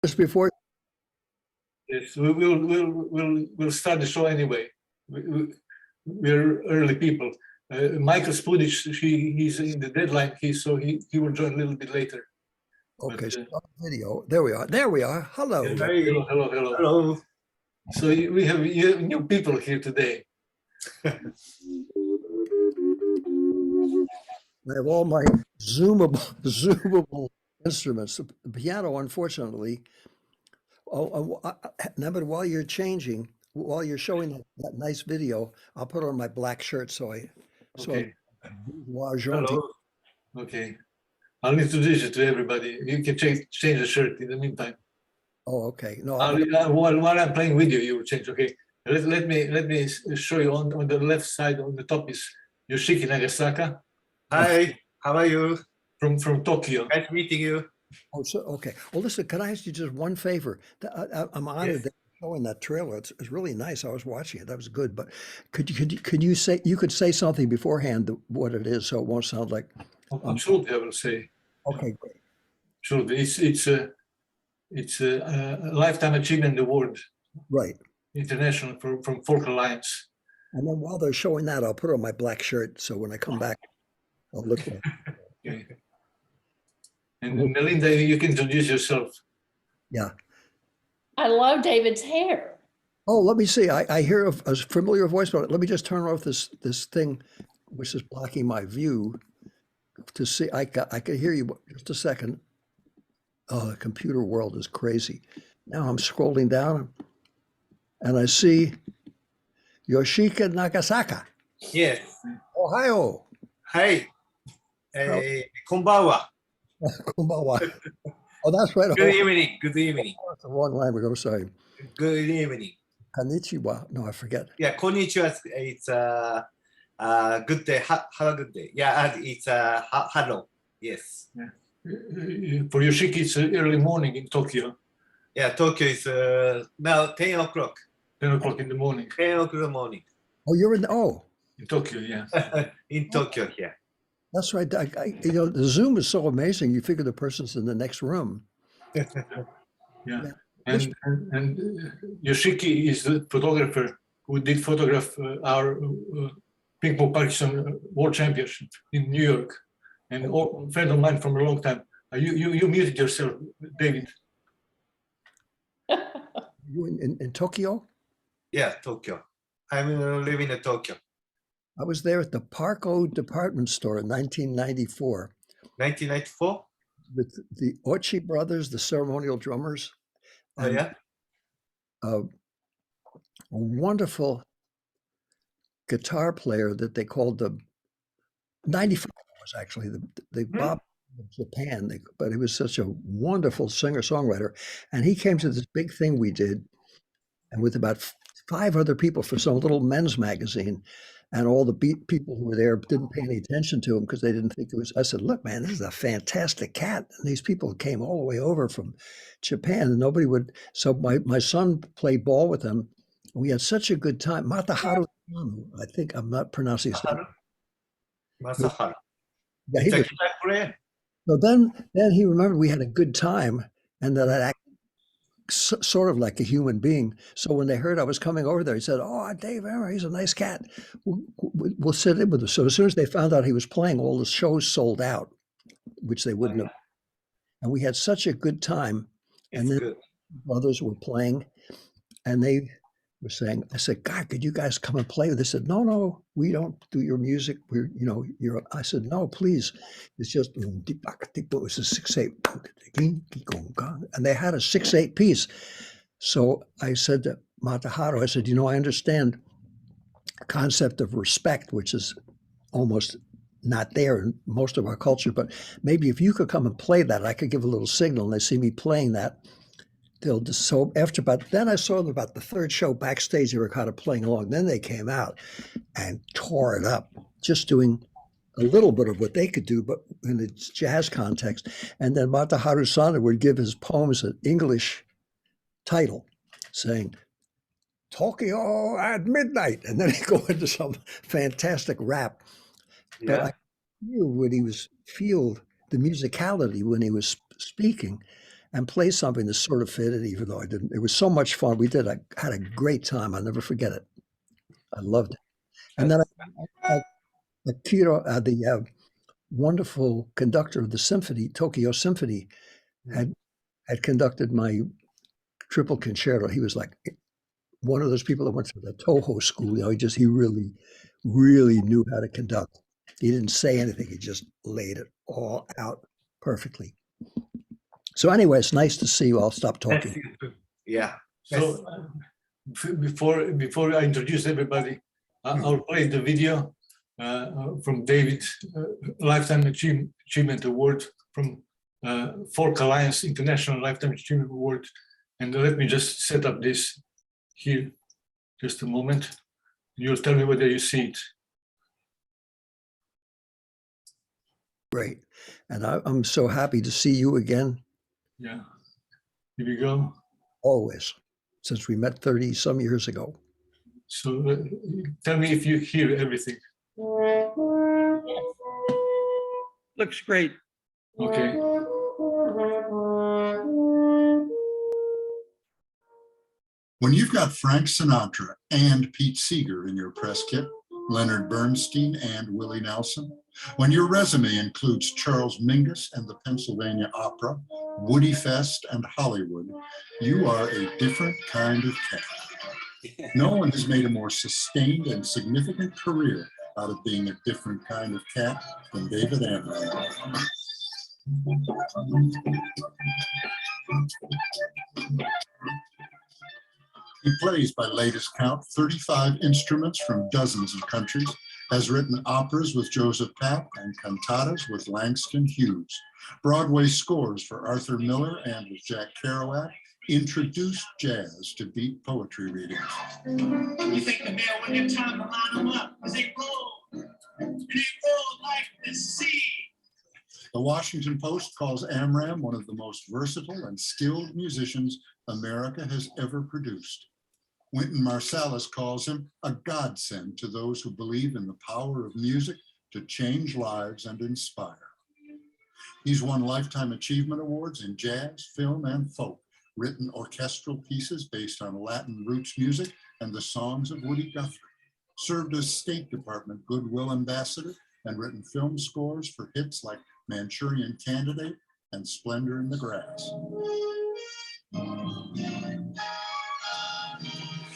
Just before. Yes, we'll start the show anyway. We're early people. Michael Spudich, he's in the deadline. He will join a little bit later. Okay, start video. There we are. There we are. Hello. Hello. So we have new people here today. I have all my zoomable instruments. The piano, unfortunately. But while you're changing, while you're showing that nice video, I'll put on my black shirt Okay. Hello. Okay. I'll introduce you to everybody. You can change the shirt in the meantime. Oh, okay. No, while I'm playing video, you will change. Okay. Let me show you on the left side. On the top is Yoshiki Nagasaka. Hi. How are you? From Tokyo. Nice meeting you. Oh, so okay. Well, listen. Can I ask you just one favor? I'm honored that you're showing that trailer. It's really nice. I was watching it. That was good. But could you say something beforehand what it is, so it won't sound like. Absolutely, I will say. Okay, great. Sure. It's a lifetime achievement award. Right. International from Folk Alliance. And then while they're showing that, I'll put on my black shirt. So when I come back, I'll look like. Okay. And Melinda, you can introduce yourself. Yeah. I love David's hair. Oh, let me see. I hear a familiar voice, but let me just turn off this thing, which is blocking my view, to see. I could hear you. Just a second. Oh, the computer world is crazy. Now I'm scrolling down, and I see Yoshiki Nagasaka. Yes. Ohio. Hi. Konbanwa. Konbanwa. Oh, that's right. Good evening. Good evening. Oh, that's the wrong language. I'm sorry. Good evening. Konnichiwa. No, I forget. Yeah, konnichiwa. It's good day. Have a good day. Yeah, it's hello. Yes. Yeah. For Yoshiki, it's early morning in Tokyo. Yeah, Tokyo is now 10 o'clock. 10 o'clock in the morning. 10 o'clock in the morning. Oh, you're in in Tokyo, yeah. In Tokyo, yeah. That's right. The Zoom is so amazing. You figure the person's in the next room. Yeah. And Yoshiki is the photographer who did photograph our ping pong Parkinson World Championship in New York, and a friend of mine from a long time. You muted yourself, David. You in Tokyo? Yeah, Tokyo. I'm living in Tokyo. I was there at the Parco department store in 1994. 1994? With the Ochi brothers, the ceremonial drummers. Oh, yeah? A wonderful guitar player that they called the 95 was actually the Bob of Japan, but he was such a wonderful singer-songwriter. And he came to this big thing we did, and with about 5 other people for some little men's magazine. And all the people who were there didn't pay any attention to him because they didn't think it was. I said, look, man, this is a fantastic cat. And these people came all the way over from Japan, and nobody would. So my son played ball with them. We had such a good time. Mataharu, I think I'm not pronouncing his name. Masaharu. Yeah, he was. So then he remembered we had a good time, and that I acted sort of like a human being. So when they heard I was coming over there, he said, oh, Dave Amram, he's a nice cat. We'll sit in with him. So as soon as they found out he was playing, all the shows sold out, which they wouldn't have. And we had such a good time. And then brothers were playing, and they were saying, I said, God, could you guys come and play? They said, no, we don't do your music. I said, no, please. It's just, it was a 6/8. And they had a 6/8 piece. So I said to Mataharu, I said, I understand the concept of respect, which is almost not there in most of our culture, but maybe if you could come and play that, I could give a little signal, and they see me playing that. Then I saw them about the third show backstage. They were kind of playing along. Then they came out and tore it up, just doing a little bit of what they could do, but in the jazz context. And then Mataharu-san would give his poems an English title, saying, Tokyo at midnight. And then he'd go into some fantastic rap. Yeah. But I knew when he feel the musicality when he was speaking. and play something that sort of fitted, even though I didn't. It was so much fun. We had a great time. I'll never forget it. I loved it. And then Akira, the wonderful conductor of the symphony, Tokyo Symphony, had conducted my triple concerto. He was like one of those people that went to the Toho school. He really, really knew how to conduct. He didn't say anything. He just laid it all out perfectly. So anyway, it's nice to see you. I'll stop talking. Yeah. So before I introduce everybody, I'll play the video from David's Lifetime Achievement Award from Folk Alliance International Lifetime Achievement Award. And let me just set up this here, just a moment. You'll tell me whether you see it. Great. And I'm so happy to see you again. Yeah, here we go. Always, since we met 30 some years ago. So tell me if you hear everything. Looks great. Okay. When you've got Frank Sinatra and Pete Seeger in your press kit, Leonard Bernstein and Willie Nelson, when your resume includes Charles Mingus and the Pennsylvania Opera, Woody Fest and Hollywood, you are a different kind of cat. No one has made a more sustained and significant career out of being a different kind of cat than David Amram. He plays, by latest count, 35 instruments from dozens of countries, has written operas with Joseph Papp and cantatas with Langston Hughes, Broadway scores for Arthur Miller and with Jack Kerouac, introduced jazz to beat poetry readings. You think the mail when it's time to line them up, as they roll, and they roll like the sea. The Washington Post calls Amram one of the most versatile and skilled musicians America has ever produced. Wynton Marsalis calls him a godsend to those who believe in the power of music to change lives and inspire. He's won Lifetime Achievement Awards in jazz, film, and folk, written orchestral pieces based on Latin roots music and the songs of Woody Guthrie, served as State Department Goodwill Ambassador, and written film scores for hits like Manchurian Candidate and Splendor in the Grass.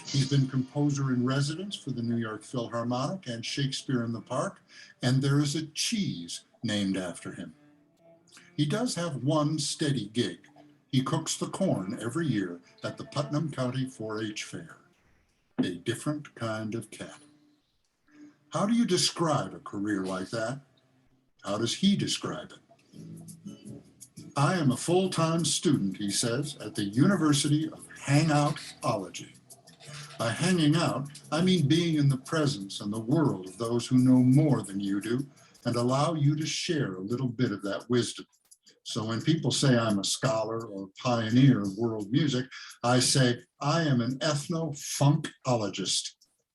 He's been composer in residence for the New York Philharmonic and Shakespeare in the Park, and there is a cheese named after him. He does have one steady gig. He cooks the corn every year at the Putnam County 4-H Fair. A different kind of cat. How do you describe a career like that? How does he describe it? I am a full-time student, he says, at the University of HANGOUTOLOGY. By hanging out, I mean being in the presence and the world of those who know more than you do and allow you to share a little bit of that wisdom. So when people say I'm a scholar or pioneer of world music, I say I am an ethno-funkologist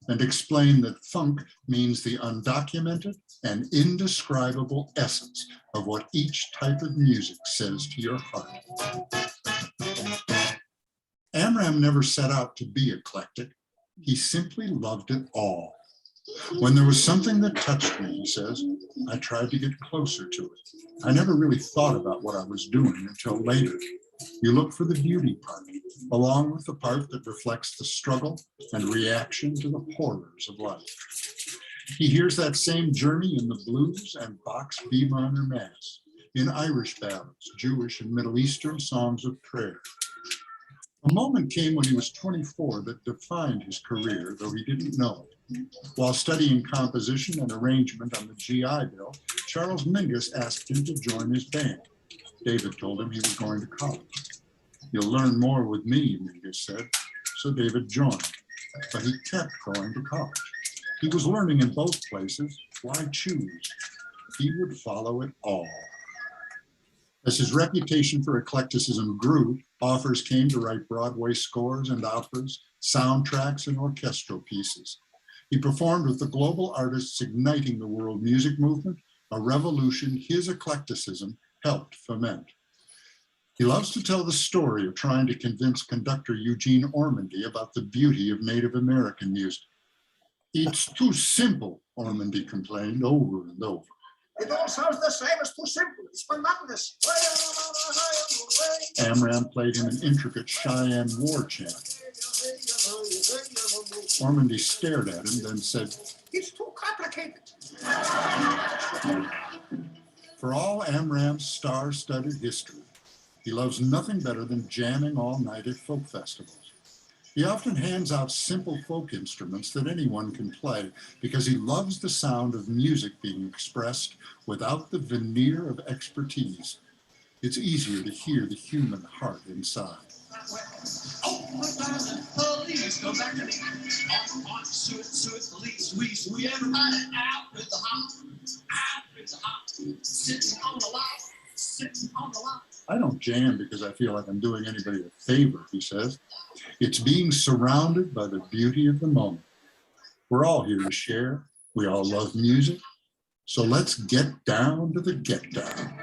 and explain that funk means the undocumented and indescribable essence of what each type of music says to your heart. Amram never set out to be eclectic. He simply loved it all. When there was something that touched me, he says, I tried to get closer to it. I never really thought about what I was doing until later. You look for the beauty part, along with the part that reflects the struggle and reaction to the horrors of life. He hears that same journey in the blues and Bach's B minor mass, in Irish ballads, Jewish and Middle Eastern songs of prayer. A moment came when he was 24 that defined his career, though he didn't know it. While studying composition and arrangement on the GI Bill, Charles Mingus asked him to join his band. David told him he was going to college. You'll learn more with me, Mingus said. So David joined, but he kept going to college. He was learning in both places. Why choose? He would follow it all. As his reputation for eclecticism grew, offers came to write Broadway scores and operas, soundtracks, and orchestral pieces. He performed with the global artists igniting the world music movement, a revolution his eclecticism helped foment. He loves to tell the story of trying to convince conductor Eugene Ormandy about the beauty of Native American music. It's too simple, Ormandy complained over and over. It all sounds the same. It's too simple. It's monotonous. Amram played him an intricate Cheyenne war chant. Ormandy stared at him, then said, It's too complicated. for all Amram's star-studded history, he loves nothing better than jamming all night at folk festivals. He often hands out simple folk instruments that anyone can play because he loves the sound of music being expressed without the veneer of expertise. It's easier to hear the human heart inside. Oh, police, go back to the police, we everybody out with the hop, sitting on the lot, sitting on the lot. I don't jam because I feel like I'm doing anybody a favor, he says. It's being surrounded by the beauty of the moment. We're all here to share. We all love music. So let's get down to the get down.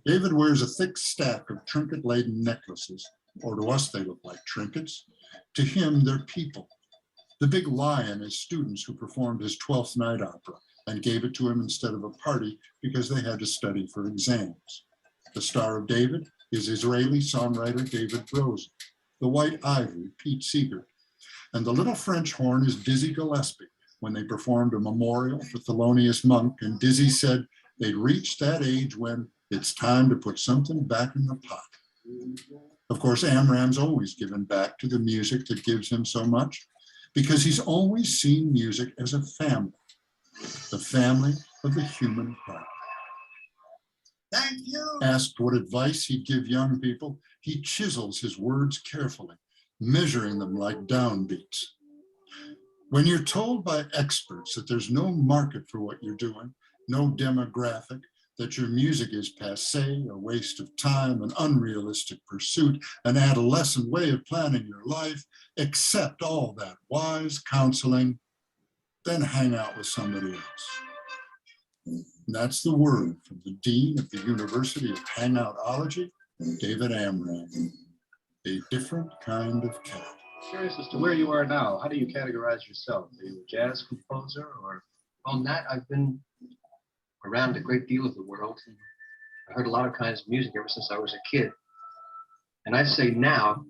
David wears a thick stack of trinket-laden necklaces, or to us they look like trinkets. To him, they're people. The big lion is students who performed his 12th night opera and gave it to him instead of a party because they had to study for exams. The Star of David is Israeli songwriter David Brose. The White Ivory, Pete Seeger. And the little French horn is Dizzy Gillespie when they performed a memorial for Thelonious Monk, and Dizzy said they'd reached that age when it's time to put something back in the pot. Of course, Amram's always given back to the music that gives him so much because he's always seen music as a family, the family of the human heart. Thank you. Asked what advice he'd give young people, he chisels his words carefully, measuring them like downbeats. When you're told by experts that there's no market for what you're doing, no demographic, that your music is passé, a waste of time, an unrealistic pursuit, an adolescent way of planning your life, accept all that wise counseling, then hang out with somebody else. And that's the word from the Dean of the University of Hangoutology, David Amram. A different kind of cat. Curious as to where you are now. How do you categorize yourself? Are you a jazz composer or? On that, I've been around a great deal of the world. I heard a lot of kinds of music ever since I was a kid. And I'd say now,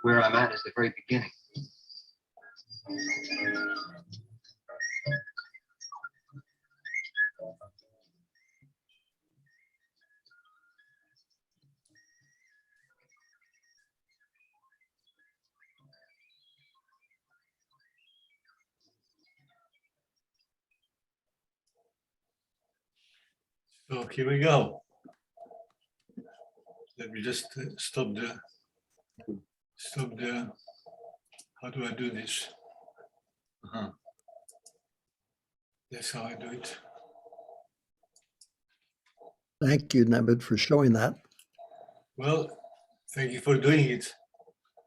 where I'm at is the very beginning. So here we go. Let me just stop the, how do I do this? That's how I do it. Thank you, Nenad, for showing that. Well, thank you for doing it.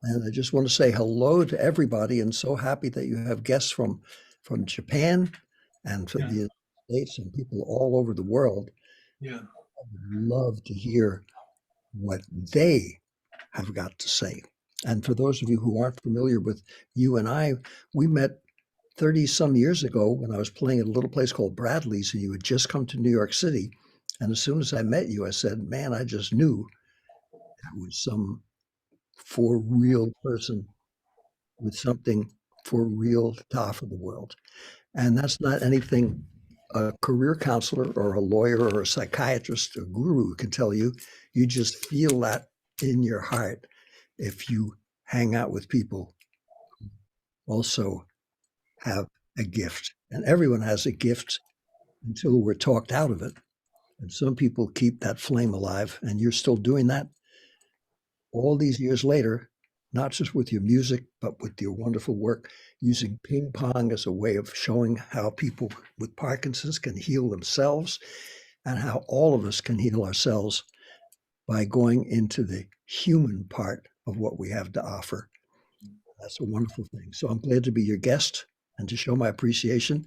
And I just want to say hello to everybody, and so happy that you have guests from Japan and from the United States and people all over the world. Yeah. I would love to hear what they have got to say. And for those of you who aren't familiar with you and I, we met 30 some years ago when I was playing at a little place called Bradley's, and you had just come to New York City. And as soon as I met you, I said, man, I just knew that was some for real person with something for real to offer the world. And that's not anything a career counselor or a lawyer or a psychiatrist or guru can tell you. You just feel that in your heart if you hang out with people who also have a gift. And everyone has a gift until we're talked out of it. And some people keep that flame alive, and you're still doing that all these years later, not just with your music, but with your wonderful work, using ping pong as a way of showing how people with Parkinson's can heal themselves and how all of us can heal ourselves by going into the human part of what we have to offer. That's a wonderful thing. So I'm glad to be your guest and to show my appreciation.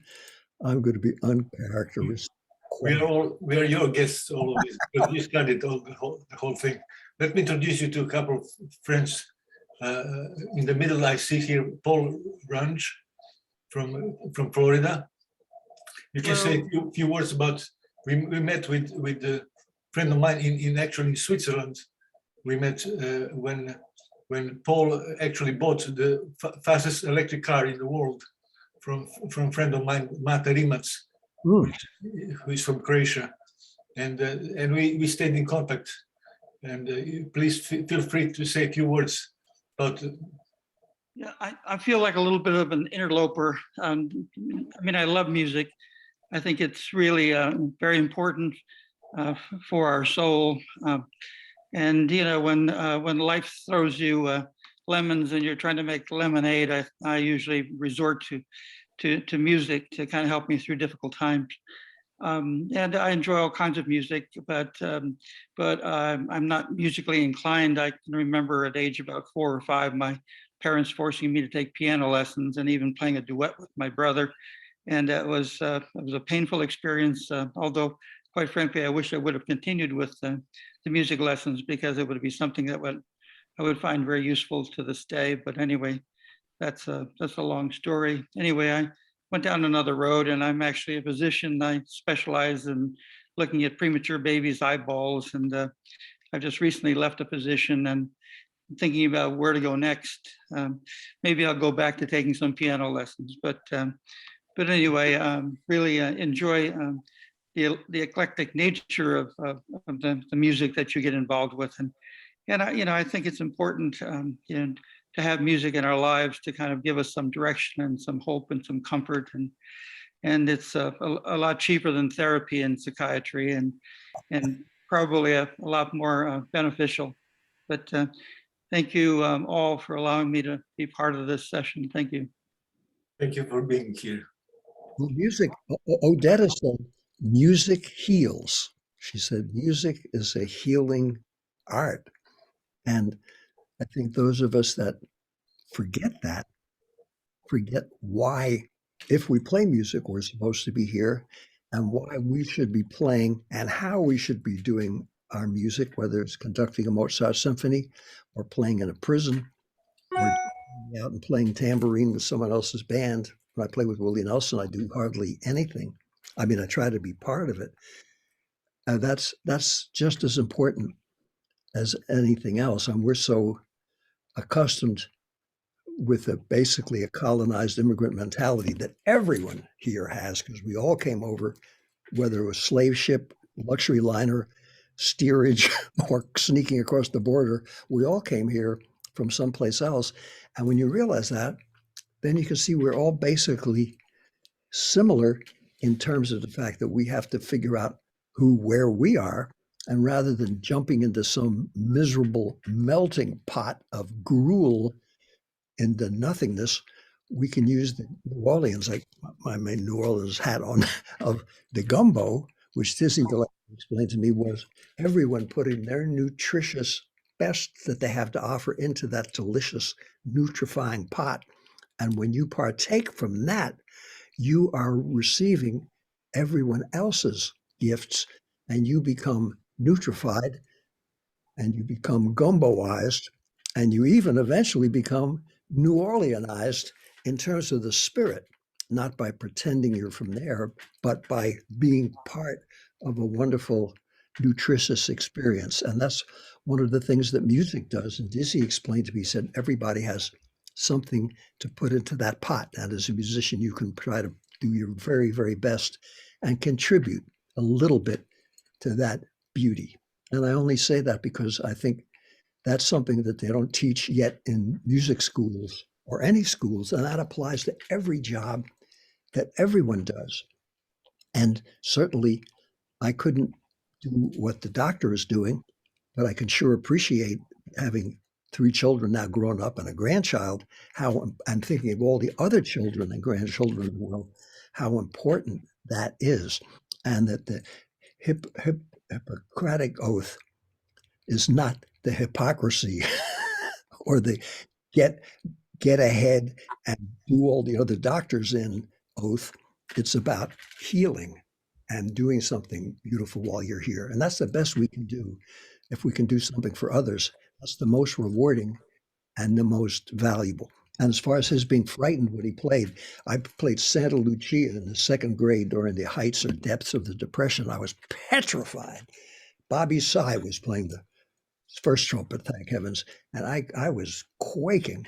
I'm going to be uncharacteristic we are your guests, all of this, because you studied the whole thing. Let me introduce you to a couple of friends. In the middle, I see here Paul Runge from Florida. You can say a few words about. We met with a friend of mine in Switzerland. We met when Paul actually bought the fastest electric car in the world from a friend of mine, Mate Rimac, who is from Croatia, and we stayed in contact. And please feel free to say a few words about. Yeah, I feel like a little bit of an interloper. I mean, I love music. I think it's really very important for our soul. And you know, when life throws you lemons and you're trying to make lemonade, I usually resort to music to kind of help me through difficult times. And I enjoy all kinds of music, but I'm not musically inclined. I can remember at age about 4 or 5, my parents forcing me to take piano lessons and even playing a duet with my brother. And it was a painful experience, although quite frankly, I wish I would have continued with the music lessons, because it would be something that I would find very useful to this day. But anyway, that's a long story. Anyway, I went down another road, and I'm actually a physician. I specialize in looking at premature babies' eyeballs, and I've just recently left a position and thinking about where to go next. Maybe I'll go back to taking some piano lessons, but anyway, really enjoy the eclectic nature of the music that you get involved with, and I think it's important to have music in our lives to kind of give us some direction and some hope and some comfort, and it's a lot cheaper than therapy and psychiatry, and probably a lot more beneficial. But thank you all for allowing me to be part of this session. Thank you. Thank you for being here. Well, music, Odetta said, music heals. She said, music is a healing art. And I think those of us that forget why, if we play music, we're supposed to be here, and why we should be playing and how we should be doing our music, whether it's conducting a Mozart symphony or playing in a prison or out and playing tambourine with someone else's band. When I play with Willie Nelson, I do hardly anything. I mean, I try to be part of it. That's just as important as anything else. And we're so accustomed with basically a colonized immigrant mentality that everyone here has, because we all came over, whether it was slave ship, luxury liner, steerage, or sneaking across the border, we all came here from someplace else. And when you realize that, then you can see we're all basically similar in terms of the fact that we have to figure out where we are. And rather than jumping into some miserable melting pot of gruel into nothingness, we can use the New Orleans, like my main New Orleans hat on, of the gumbo, which Tizzy explained to me was everyone putting their nutritious best that they have to offer into that delicious nutrifying pot. And when you partake from that, you are receiving everyone else's gifts, and you become nutrified, and you become gumboized, and you even eventually become New Orleanized in terms of the spirit, not by pretending you're from there, but by being part of a wonderful, nutritious experience. And that's one of the things that music does. And Dizzy explained to me, he said, everybody has something to put into that pot. And as a musician, you can try to do your very, very best and contribute a little bit to that beauty. And I only say that because I think that's something that they don't teach yet in music schools or any schools. And that applies to every job that everyone does. And certainly I couldn't do what the doctor is doing, but I can sure appreciate having 3 children now grown up and a grandchild, how I'm thinking of all the other children and grandchildren in the world, how important that is. And that the Hippocratic oath is not the hypocrisy or the get ahead and do all the other doctors in oath. It's about healing and doing something beautiful while you're here. And that's the best we can do. If we can do something for others, that's the most rewarding and the most valuable. And as far as his being frightened when he played, I played Santa Lucia in the second grade during the heights or depths of the Depression. I was petrified. Bobby Sy was playing the first trumpet, thank heavens, and I was quaking.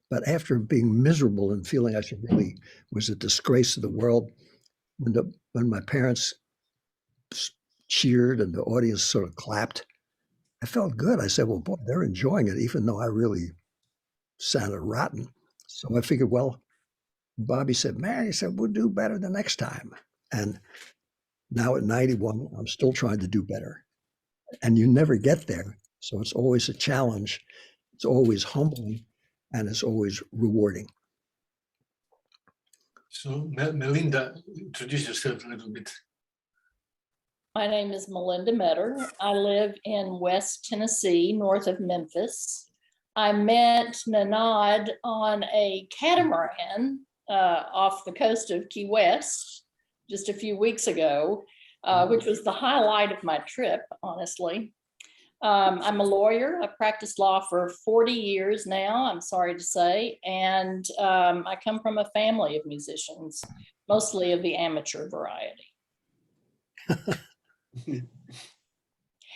But after being miserable and feeling I should really was a disgrace to the world, when my parents cheered and the audience sort of clapped, I felt good. I said, well, boy, they're enjoying it, even though I really sounded rotten. So I figured, well, Bobby said, man, he said, we'll do better the next time. And now at 91, I'm still trying to do better. And you never get there. So it's always a challenge. It's always humbling and it's always rewarding. So Melinda, introduce yourself a little bit. My name is Melinda Metter. I live in West Tennessee, north of Memphis. I met Nenad on a catamaran off the coast of Key West just a few weeks ago, which was the highlight of my trip, honestly. I'm a lawyer. I've practiced law for 40 years now, I'm sorry to say, and I come from a family of musicians, mostly of the amateur variety.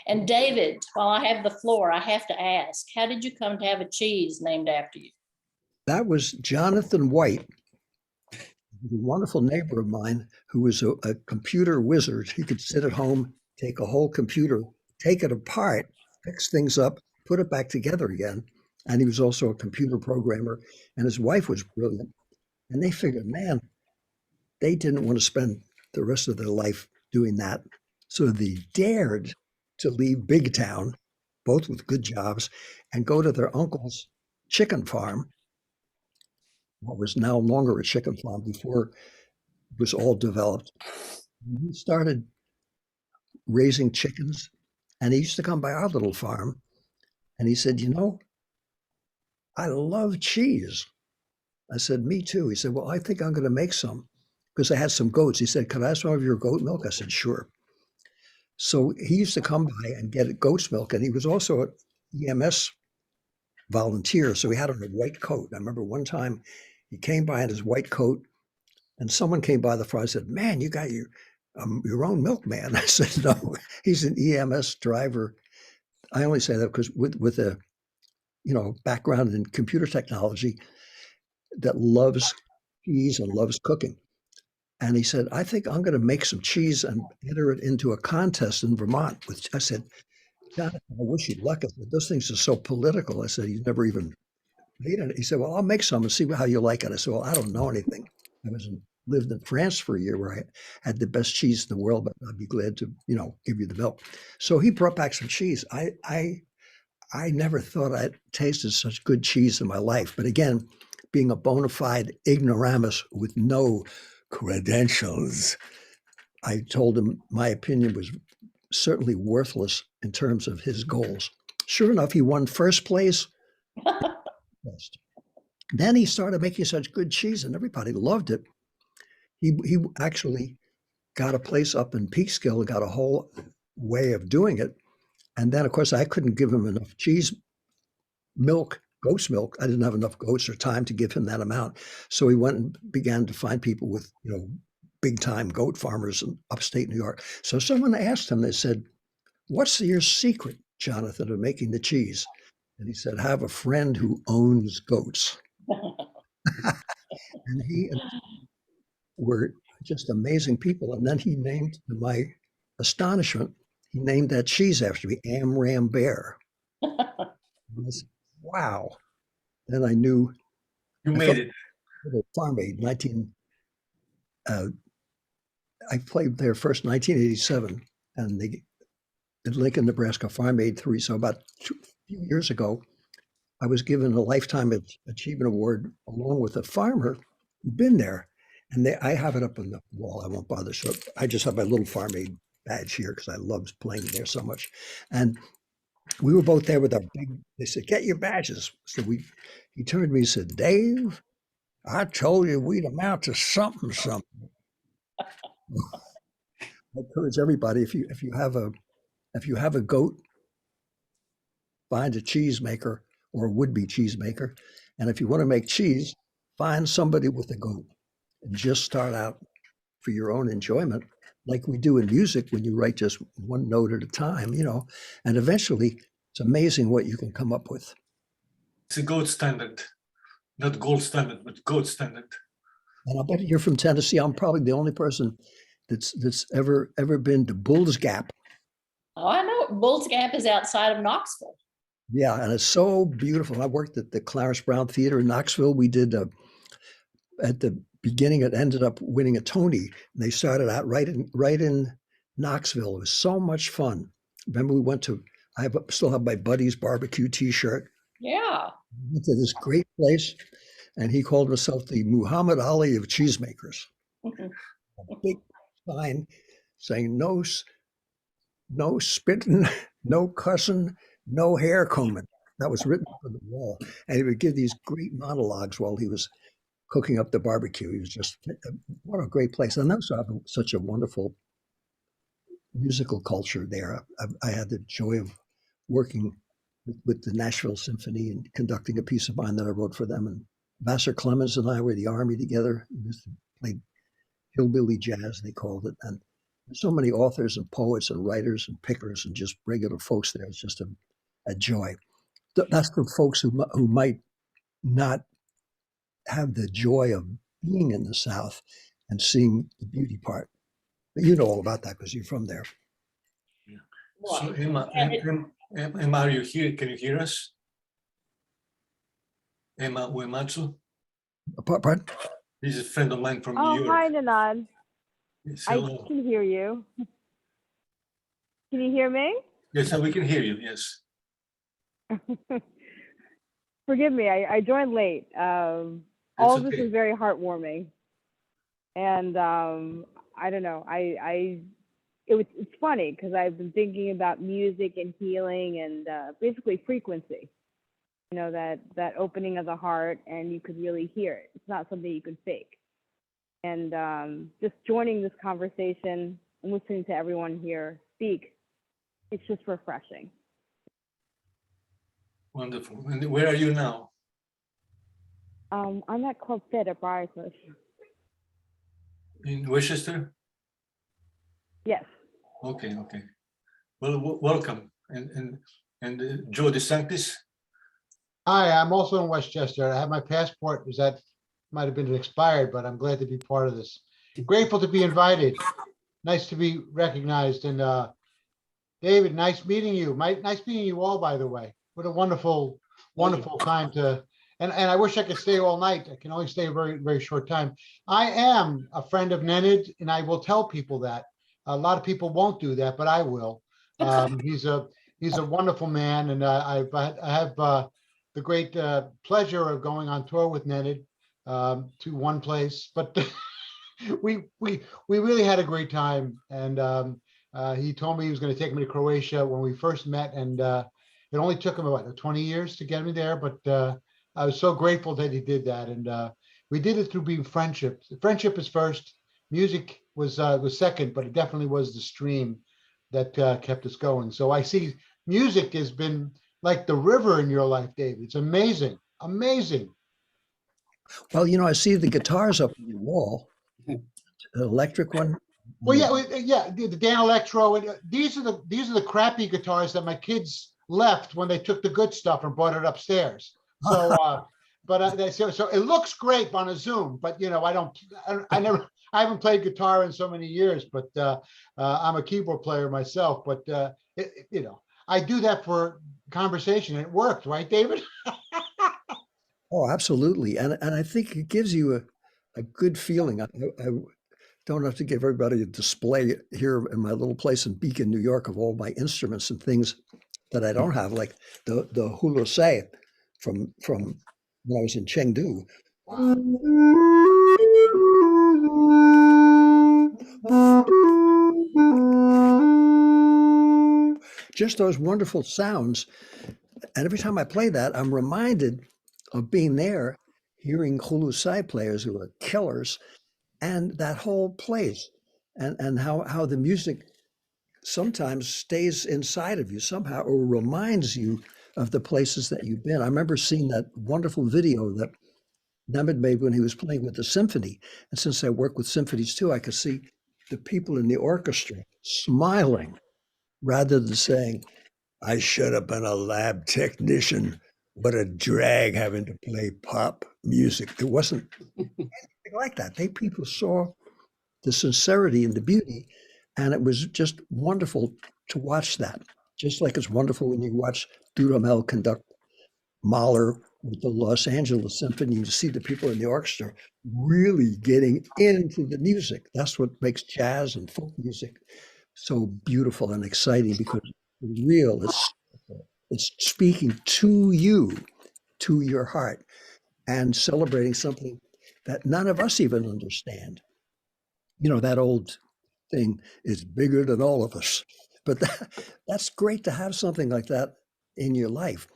And David, while I have the floor, I have to ask, how did you come to have a cheese named after you? That was Jonathan White, a wonderful neighbor of mine who was a computer wizard. He could sit at home, take a whole computer, take it apart, fix things up, put it back together again. And he was also a computer programmer, and his wife was brilliant. And they figured, man, they didn't want to spend the rest of their life doing that. So they dared to leave Big Town, both with good jobs, and go to their uncle's chicken farm, what was now longer a chicken farm before it was all developed. And he started raising chickens, and he used to come by our little farm, and he said, you know, I love cheese. I said, me too. He said, well, I think I'm going to make some because I had some goats. He said, could I have some of your goat milk? I said, sure. So he used to come by and get goat's milk, and he was also an EMS volunteer, so he had on a white coat. I remember one time he came by in his white coat, and someone came by the front and said, man, you got your own milkman. I said, no, he's an EMS driver. I only say that because with a background in computer technology that loves cheese and loves cooking. And he said, I think I'm going to make some cheese and enter it into a contest in Vermont. Which I said, Jonathan, I wish you luck. I said, those things are so political. I said, you've never even made it. He said, well, I'll make some and see how you like it. I said, well, I don't know anything. I lived in France for a year where I had the best cheese in the world, but I'd be glad to, give you the milk. So he brought back some cheese. I never thought I'd tasted such good cheese in my life. But again, being a bona fide ignoramus with no credentials, I told him my opinion was certainly worthless in terms of his goals. Sure enough, he won first place. Then he started making such good cheese and everybody loved it. He actually got a place up in Peekskill and got a whole way of doing it. And then, of course, I couldn't give him enough cheese milk, goat's milk. I didn't have enough goats or time to give him that amount. So he went and began to find people with, big time goat farmers in upstate New York. So someone asked him, they said, what's your secret, Jonathan, of making the cheese? And he said, have a friend who owns goats. And he were just amazing people. And then he named, to my astonishment, he named that cheese after me, Amram Bear. And I said, wow. Then I knew. You made it. Farm Aid, I played there first 1987, and they in Lincoln, Nebraska, Farm Aid 3. So about a few years ago, I was given a Lifetime Achievement Award along with a farmer who'd been there. And I have it up on the wall. I won't bother. So I just have my little Farm Aid badge here because I loved playing there so much. And we were both there with our they said, get your badges. So he turned to me and said, Dave, I told you we'd amount to something. encourage everybody, if you have a goat, find a cheesemaker or a would-be cheesemaker. And if you want to make cheese, find somebody with a goat and just start out for your own enjoyment, like we do in music when you write just one note at a time, and eventually it's amazing what you can come up with. It's a gold standard, not gold standard, but gold standard. And I bet you're from Tennessee. I'm probably the only person that's ever been to Bull's Gap. Oh, I know. Bull's Gap is outside of Knoxville. Yeah, and it's so beautiful. I worked at the Clarence Brown Theater in Knoxville. We did at the beginning, it ended up winning a Tony. And they started out right in Knoxville. It was so much fun. Remember, we went to. Still have my buddy's barbecue T-shirt. Yeah. We went to this great place, and he called himself the Muhammad Ali of cheesemakers. A big sign saying no spitting, no cussing, no hair combing. That was written on the wall. And he would give these great monologues while he was cooking up the barbecue. He was just, what a great place. And also have such a wonderful musical culture there. I had the joy of working with the Nashville Symphony and conducting a piece of mine that I wrote for them. And Vassar Clemens and I were in the Army together. We used to play hillbilly jazz, they called it. And there's so many authors and poets and writers and pickers and just regular folks there. It's just a joy. That's for folks who might not have the joy of being in the South and seeing the beauty part. But you know all about that because you're from there. Yeah. So Emma, are you here? Can you hear us? Emma Uematsu? Pardon? This is a friend of mine from New York. Oh, hi, Nenad. Yes, I hello. can hear you. Can you hear me? Yes, we can hear you, yes. Forgive me, I joined late. All of this is very heartwarming. And I don't know, it's funny because I've been thinking about music and healing and basically frequency. That opening of the heart, and you could really hear it. It's not something you can fake. And just joining this conversation and listening to everyone here speak, it's just refreshing. Wonderful. And where are you now? I'm at Club Fit at Briarcliff. In Westchester? Yes. Okay. Well, welcome. And Joe DeSantis? Hi, I'm also in Westchester. I have my passport, that might have been expired, but I'm glad to be part of this. Grateful to be invited. Nice to be recognized. And David, nice meeting you. Nice meeting you all, by the way. What a wonderful time to, and I wish I could stay all night. I can only stay a very, very short time. I am a friend of Nenad, and I will tell people that. A lot of people won't do that, but I will. He's a wonderful man, and I have the great pleasure of going on tour with Nenad to one place. But we really had a great time, and he told me he was going to take me to Croatia when we first met, and it only took him about 20 years to get me there, but I was so grateful that he did that, and we did it through being friendship. Friendship is first. Music was second, but it definitely was the stream that kept us going. So I see music has been like the river in your life, David. It's amazing, amazing. Well, I see the guitars up on the wall, the electric one. Well, yeah, the Dan Electro, and these are the crappy guitars that my kids left when they took the good stuff and brought it upstairs. So, so it looks great on a Zoom, but I haven't played guitar in so many years, but I'm a keyboard player myself. But I do that for conversation, and it worked, right, David? Oh, absolutely, and I think it gives you a good feeling. I don't have to give everybody a display here in my little place in Beacon, New York, of all my instruments and things that I don't have, like the hulosei from when I was in Chengdu. Just those wonderful sounds. And every time I play that, I'm reminded of being there, hearing hulusai players who are killers, and that whole place. and how the music sometimes stays inside of you somehow or reminds you of the places that you've been. I remember seeing that wonderful video that Nemeth made when he was playing with the symphony. And since I work with symphonies too, I could see the people in the orchestra smiling rather than saying, I should have been a lab technician. What a drag having to play pop music. There wasn't anything like that. People saw the sincerity and the beauty, and it was just wonderful to watch that. Just like it's wonderful when you watch Dudamel conduct Mahler with the Los Angeles Symphony, you see the people in the orchestra really getting into the music. That's what makes jazz and folk music so beautiful and exciting, because it's real. It's speaking to you, to your heart, and celebrating something that none of us even understand. You know, that old thing is bigger than all of us. But that's great to have something like that in your life.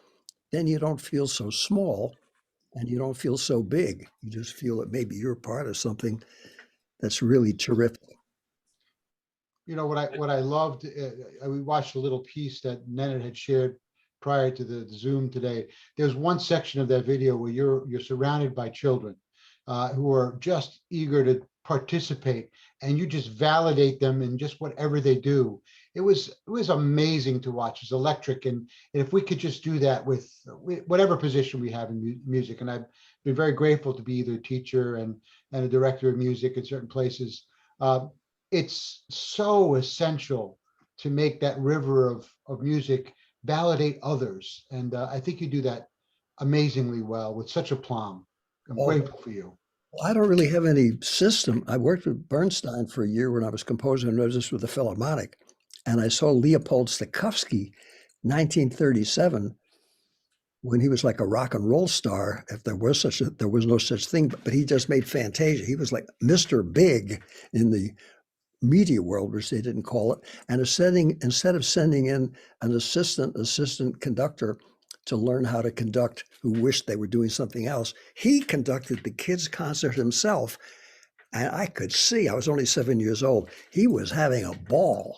Then you don't feel so small and you don't feel so big. You just feel that maybe you're part of something that's really terrific. You know, what I loved, we watched a little piece that Nenad had shared prior to the Zoom today. There's one section of that video where you're surrounded by children who are just eager to participate, and you just validate them in just whatever they do. It was amazing to watch. It's electric, and if we could just do that with whatever position we have in music, and I've been very grateful to be either a teacher and a director of music in certain places. It's so essential to make that river of music validate others. And I think you do that amazingly well with such aplomb. I'm grateful for you. Well, I don't really have any system. I worked with Bernstein for a year when I was composing and notice with the Philharmonic. And I saw Leopold Stokowski, 1937, when he was like a rock and roll star. If there was no such thing, but he just made Fantasia. He was like Mr. Big in the media world, which they didn't call it. And instead of sending in an assistant conductor to learn how to conduct who wished they were doing something else, he conducted the kids' concert himself. And I could see, I was only 7 years old, he was having a ball.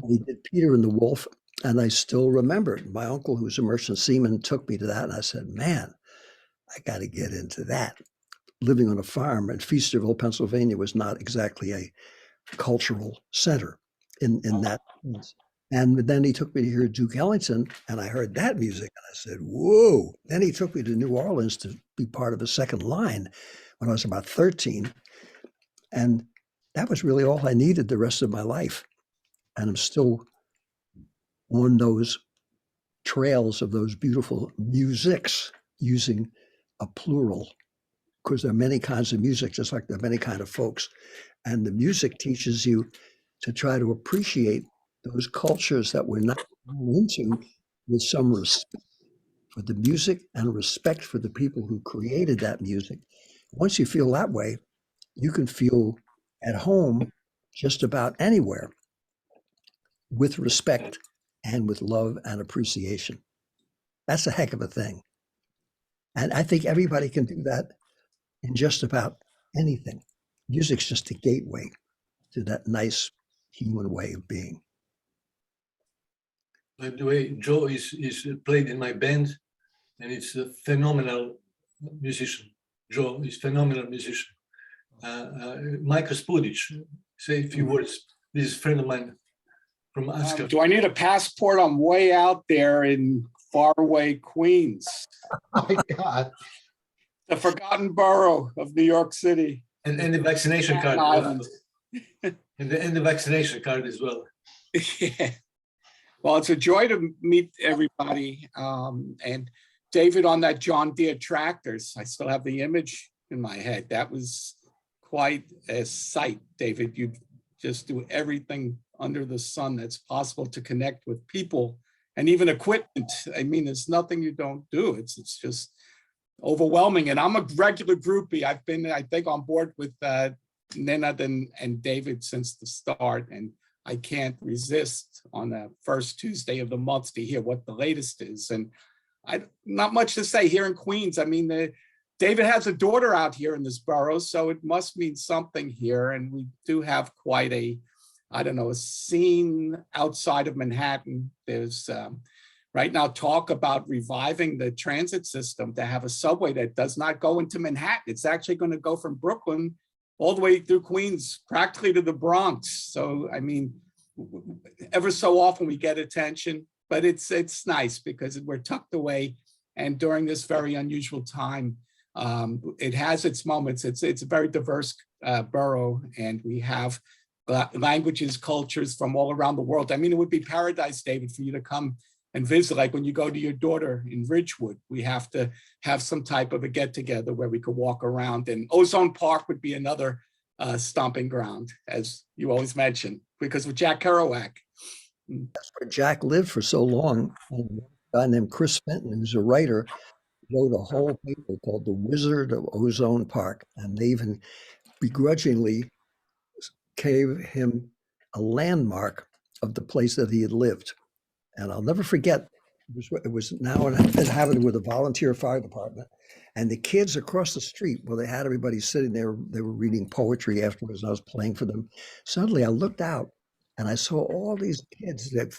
He did Peter and the Wolf, and I still remember it. My uncle, who was a merchant seaman, took me to that, and I said, man, I got to get into that. Living on a farm in Feasterville, Pennsylvania was not exactly a cultural center in that sense. And then he took me to hear Duke Ellington, and I heard that music, and I said, whoa. Then he took me to New Orleans to be part of a second line when I was about 13. And that was really all I needed the rest of my life. And I'm still on those trails of those beautiful musics, using a plural, because there are many kinds of music, just like there are many kinds of folks. And the music teaches you to try to appreciate those cultures that we're not into, with some respect for the music and respect for the people who created that music. Once you feel that way, you can feel at home just about anywhere, with respect and with love and appreciation. That's a heck of a thing. And I think everybody can do that in just about anything. Music's just a gateway to that nice human way of being. By the way, Joe is played in my band, and it's a phenomenal musician. Joe is a phenomenal musician. Michael Spudic, say a few words. This is a friend of mine from Alaska. Do I need a passport? I'm way out there in faraway Queens. Oh my God. The forgotten borough of New York City. And the vaccination card. Island. And the vaccination card as well. Yeah. Well, it's a joy to meet everybody. And David on that John Deere tractors, I still have the image in my head. That was quite a sight, David. You just do everything under the sun that's possible to connect with people and even equipment. I mean, there's nothing you don't do. It's just overwhelming. And I'm a regular groupie. I've been, I think, on board with Nenad and David since the start. And I can't resist on the first Tuesday of the month to hear what the latest is. And not much to say here in Queens. I mean, David has a daughter out here in this borough, so it must mean something here. And we do have quite a, I don't know, a scene outside of Manhattan. There's right now talk about reviving the transit system to have a subway that does not go into Manhattan. It's actually going to go from Brooklyn all the way through Queens, practically to the Bronx. So, I mean, ever so often we get attention, but it's nice because we're tucked away. And during this very unusual time, it has its moments. It's a very diverse borough, and we have languages, cultures from all around the world. I mean, it would be paradise, David, for you to come and visit. Like when you go to your daughter in Ridgewood, we have to have some type of a get together where we could walk around. And Ozone Park would be another stomping ground, as you always mention, because with Jack Kerouac. That's where Jack lived for so long. And a guy named Chris Fenton, who's a writer, wrote a whole paper called The Wizard of Ozone Park. And they even begrudgingly gave him a landmark of the place that he had lived. And I'll never forget, it was now inhabited with a volunteer fire department. And the kids across the street, well, they had everybody sitting there. They were reading poetry afterwards, and I was playing for them. Suddenly I looked out and I saw all these kids, that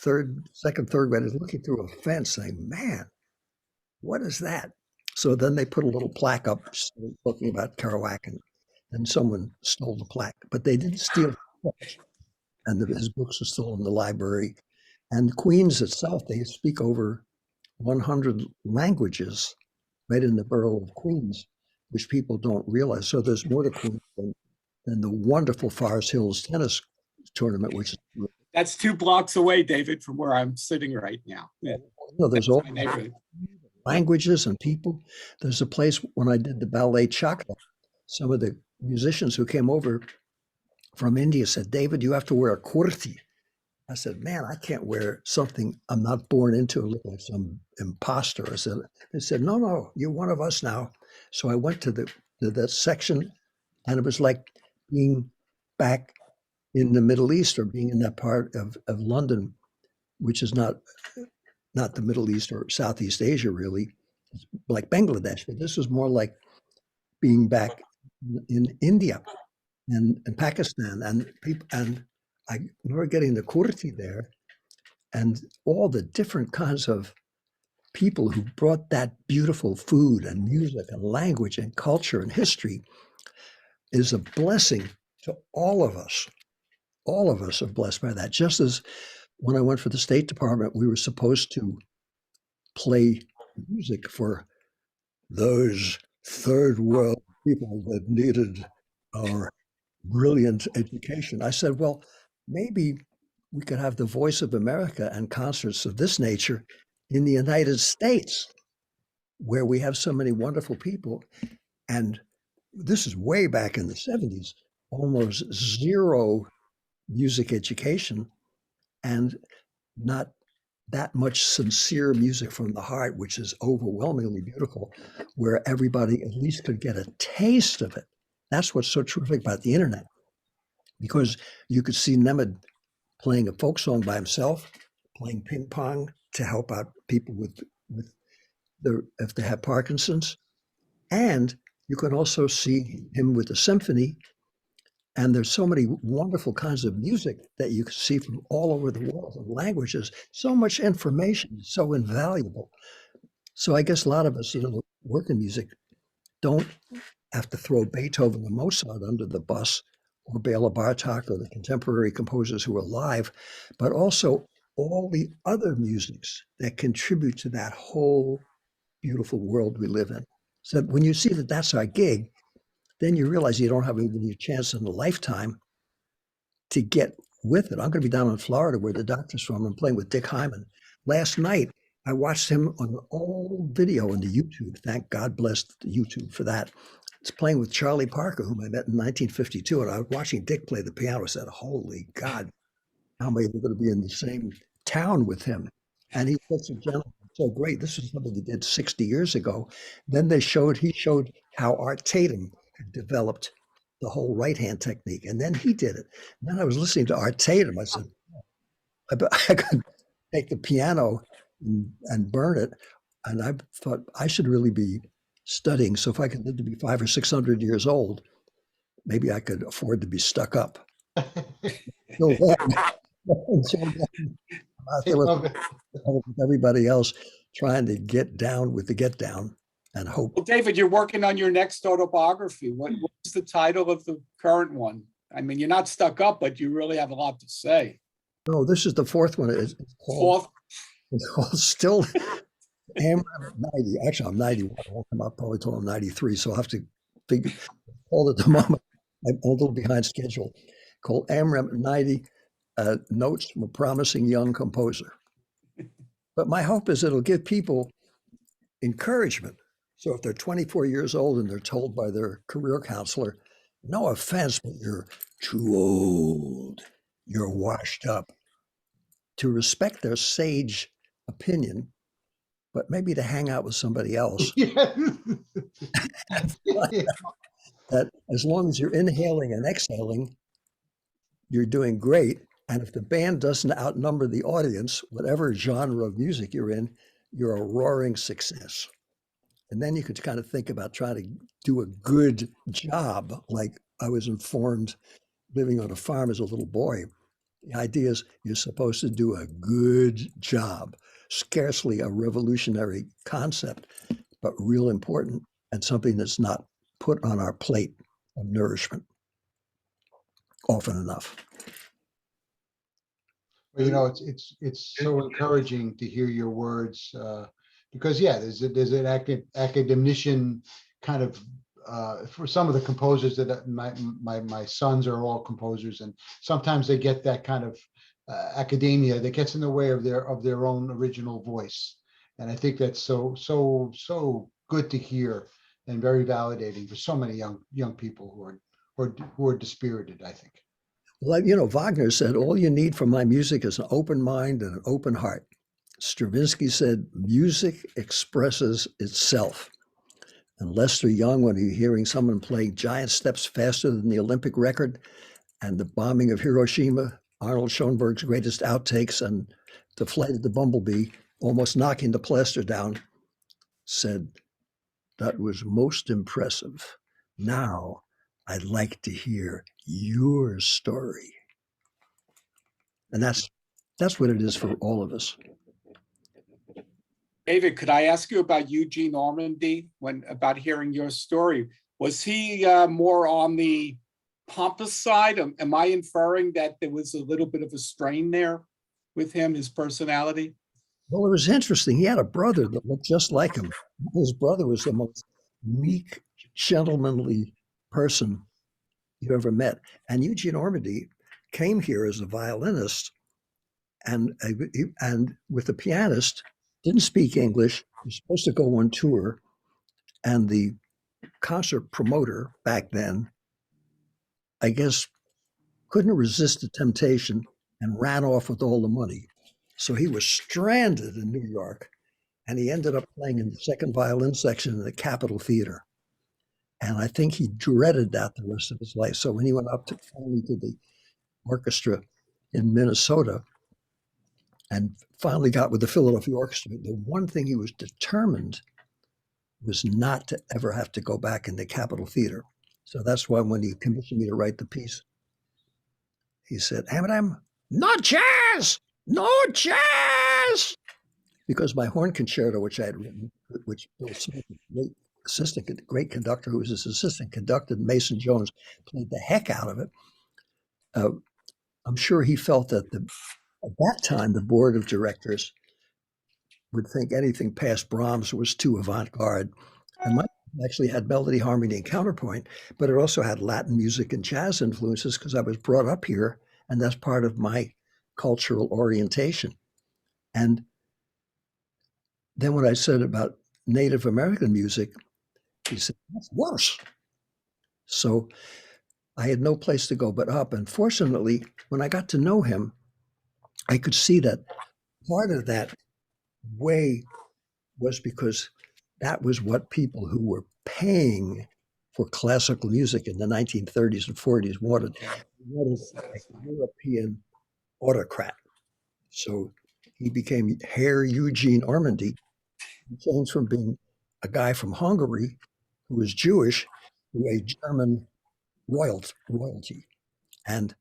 second, third graders, looking through a fence saying, man, what is that? So then they put a little plaque up talking about Kerouac, and someone stole the plaque, but they didn't steal the book. And his books are still in the library. And Queens itself, they speak over 100 languages right in the borough of Queens, which people don't realize. So there's more to Queens than the wonderful Forest Hills tennis tournament, which is That's 2 blocks away, David, from where I'm sitting right now. Yeah. no, there's all languages and people. There's a place when I did the ballet Chakra, some of the musicians who came over from India said, David, you have to wear a kurti. I said, man, I can't wear something I'm not born into, look like some imposter. They said, no, you're one of us now. So I went to that section, and it was like being back in the Middle East, or being in that part of London, which is not the Middle East or Southeast Asia, really, it's like Bangladesh. But this was more like being back in India and Pakistan, and people. And I remember getting the kurti there, and all the different kinds of people who brought that beautiful food and music and language and culture and history is a blessing to all of us. All of us are blessed by that. Just as when I went for the State Department, we were supposed to play music for those third world people that needed our brilliant education. I said, well, maybe we could have the Voice of America and concerts of this nature in the United States, where we have so many wonderful people. And this is way back in the 70s, almost zero music education and not that much sincere music from the heart, which is overwhelmingly beautiful, where everybody at least could get a taste of it. That's what's so terrific about the internet, because you could see Nenad playing a folk song by himself, playing ping pong to help out people with if they have Parkinson's. And you can also see him with the symphony. And there's so many wonderful kinds of music that you can see from all over the world, and languages, so much information, so invaluable. So I guess a lot of us that work in music don't have to throw Beethoven and Mozart under the bus, or Bela Bartok, or the contemporary composers who are alive, but also all the other musics that contribute to that whole beautiful world we live in. So when you see that that's our gig, then you realize you don't have even a chance in a lifetime to get with it. I'm going to be down in Florida where the doctor's from. I'm playing with Dick Hyman. Last night, I watched him on an old video on the YouTube. Thank God bless YouTube for that. It's playing with Charlie Parker, whom I met in 1952. And I was watching Dick play the piano. I said, holy God, how am I ever going to be in the same town with him? And he's such a gentleman, so great. This is something he did 60 years ago. Then he showed how Art Tatum developed the whole right hand technique, and then he did it. And then I was listening to Art Tatum. I said, I could take the piano and burn it. And I thought I should really be studying. So if I could live to be 500 or 600 years old, maybe I could afford to be stuck up. Until then, I'm out there with everybody else trying to get down with the get down and hope. Well, David, you're working on your next autobiography. What's the title of the current one? I mean, you're not stuck up, but you really have a lot to say. No, this is the fourth one. It's called Still Amram 90. Actually, I'm 91. I won't come out probably till I'm 93. So I'll have to figure all at the moment. I'm a little behind schedule. Called Amram 90 Notes from a Promising Young Composer. But my hope is it'll give people encouragement. So if they're 24 years old and they're told by their career counselor, no offense, but you're too old, you're washed up, to respect their sage opinion, but maybe to hang out with somebody else. That as long as you're inhaling and exhaling, you're doing great. And if the band doesn't outnumber the audience, whatever genre of music you're in, you're a roaring success. And then you could kind of think about trying to do a good job, like I was informed living on a farm as a little boy. The idea is you're supposed to do a good job, scarcely a revolutionary concept, but real important and something that's not put on our plate of nourishment often enough. Well, you know, it's so encouraging to hear your words, because yeah, there's an academician kind of for some of the composers that my sons are all composers, and sometimes they get that kind of academia that gets in the way of their own original voice, and I think that's so good to hear and very validating for so many young people who are dispirited, I think. Well, you know, Wagner said, all you need from my music is an open mind and an open heart. Stravinsky said, music expresses itself. And Lester Young, when you're hearing someone playing giant steps faster than the Olympic record, and the bombing of Hiroshima, Arnold Schoenberg's greatest outtakes, and the flight of the bumblebee, almost knocking the plaster down, said, that was most impressive. Now I'd like to hear your story. And that's what it is for all of us. David, could I ask you about Eugene Ormandy about hearing your story? Was he more on the pompous side? Am I inferring that there was a little bit of a strain there with him, his personality? Well, it was interesting. He had a brother that looked just like him. His brother was the most meek, gentlemanly person you ever met. And Eugene Ormandy came here as a violinist and with a pianist, didn't speak English, was supposed to go on tour. And the concert promoter back then, I guess, couldn't resist the temptation and ran off with all the money. So he was stranded in New York, and he ended up playing in the second violin section in the Capitol Theater. And I think he dreaded that the rest of his life. So when he went up finally to the orchestra in Minnesota and finally got with the Philadelphia Orchestra, the one thing he was determined was not to ever have to go back in the Capitol Theater. So that's why when he commissioned me to write the piece, he said, Amram, no jazz, no jazz. Because my horn concerto, which I had written, which Bill Smith, great conductor who was his assistant, conducted, Mason Jones played the heck out of it. I'm sure he felt that at that time, the board of directors would think anything past Brahms was too avant-garde. And my actually had melody, harmony, and counterpoint, but it also had Latin music and jazz influences because I was brought up here, and that's part of my cultural orientation. And then when I said about Native American music, he said, that's worse. So I had no place to go but up. And fortunately, when I got to know him, I could see that part of that way was because that was what people who were paying for classical music in the 1930s and 40s wanted. They wanted a European autocrat. So he became Herr Eugene Ormandy. He changed from being a guy from Hungary who was Jewish to a German royalty. And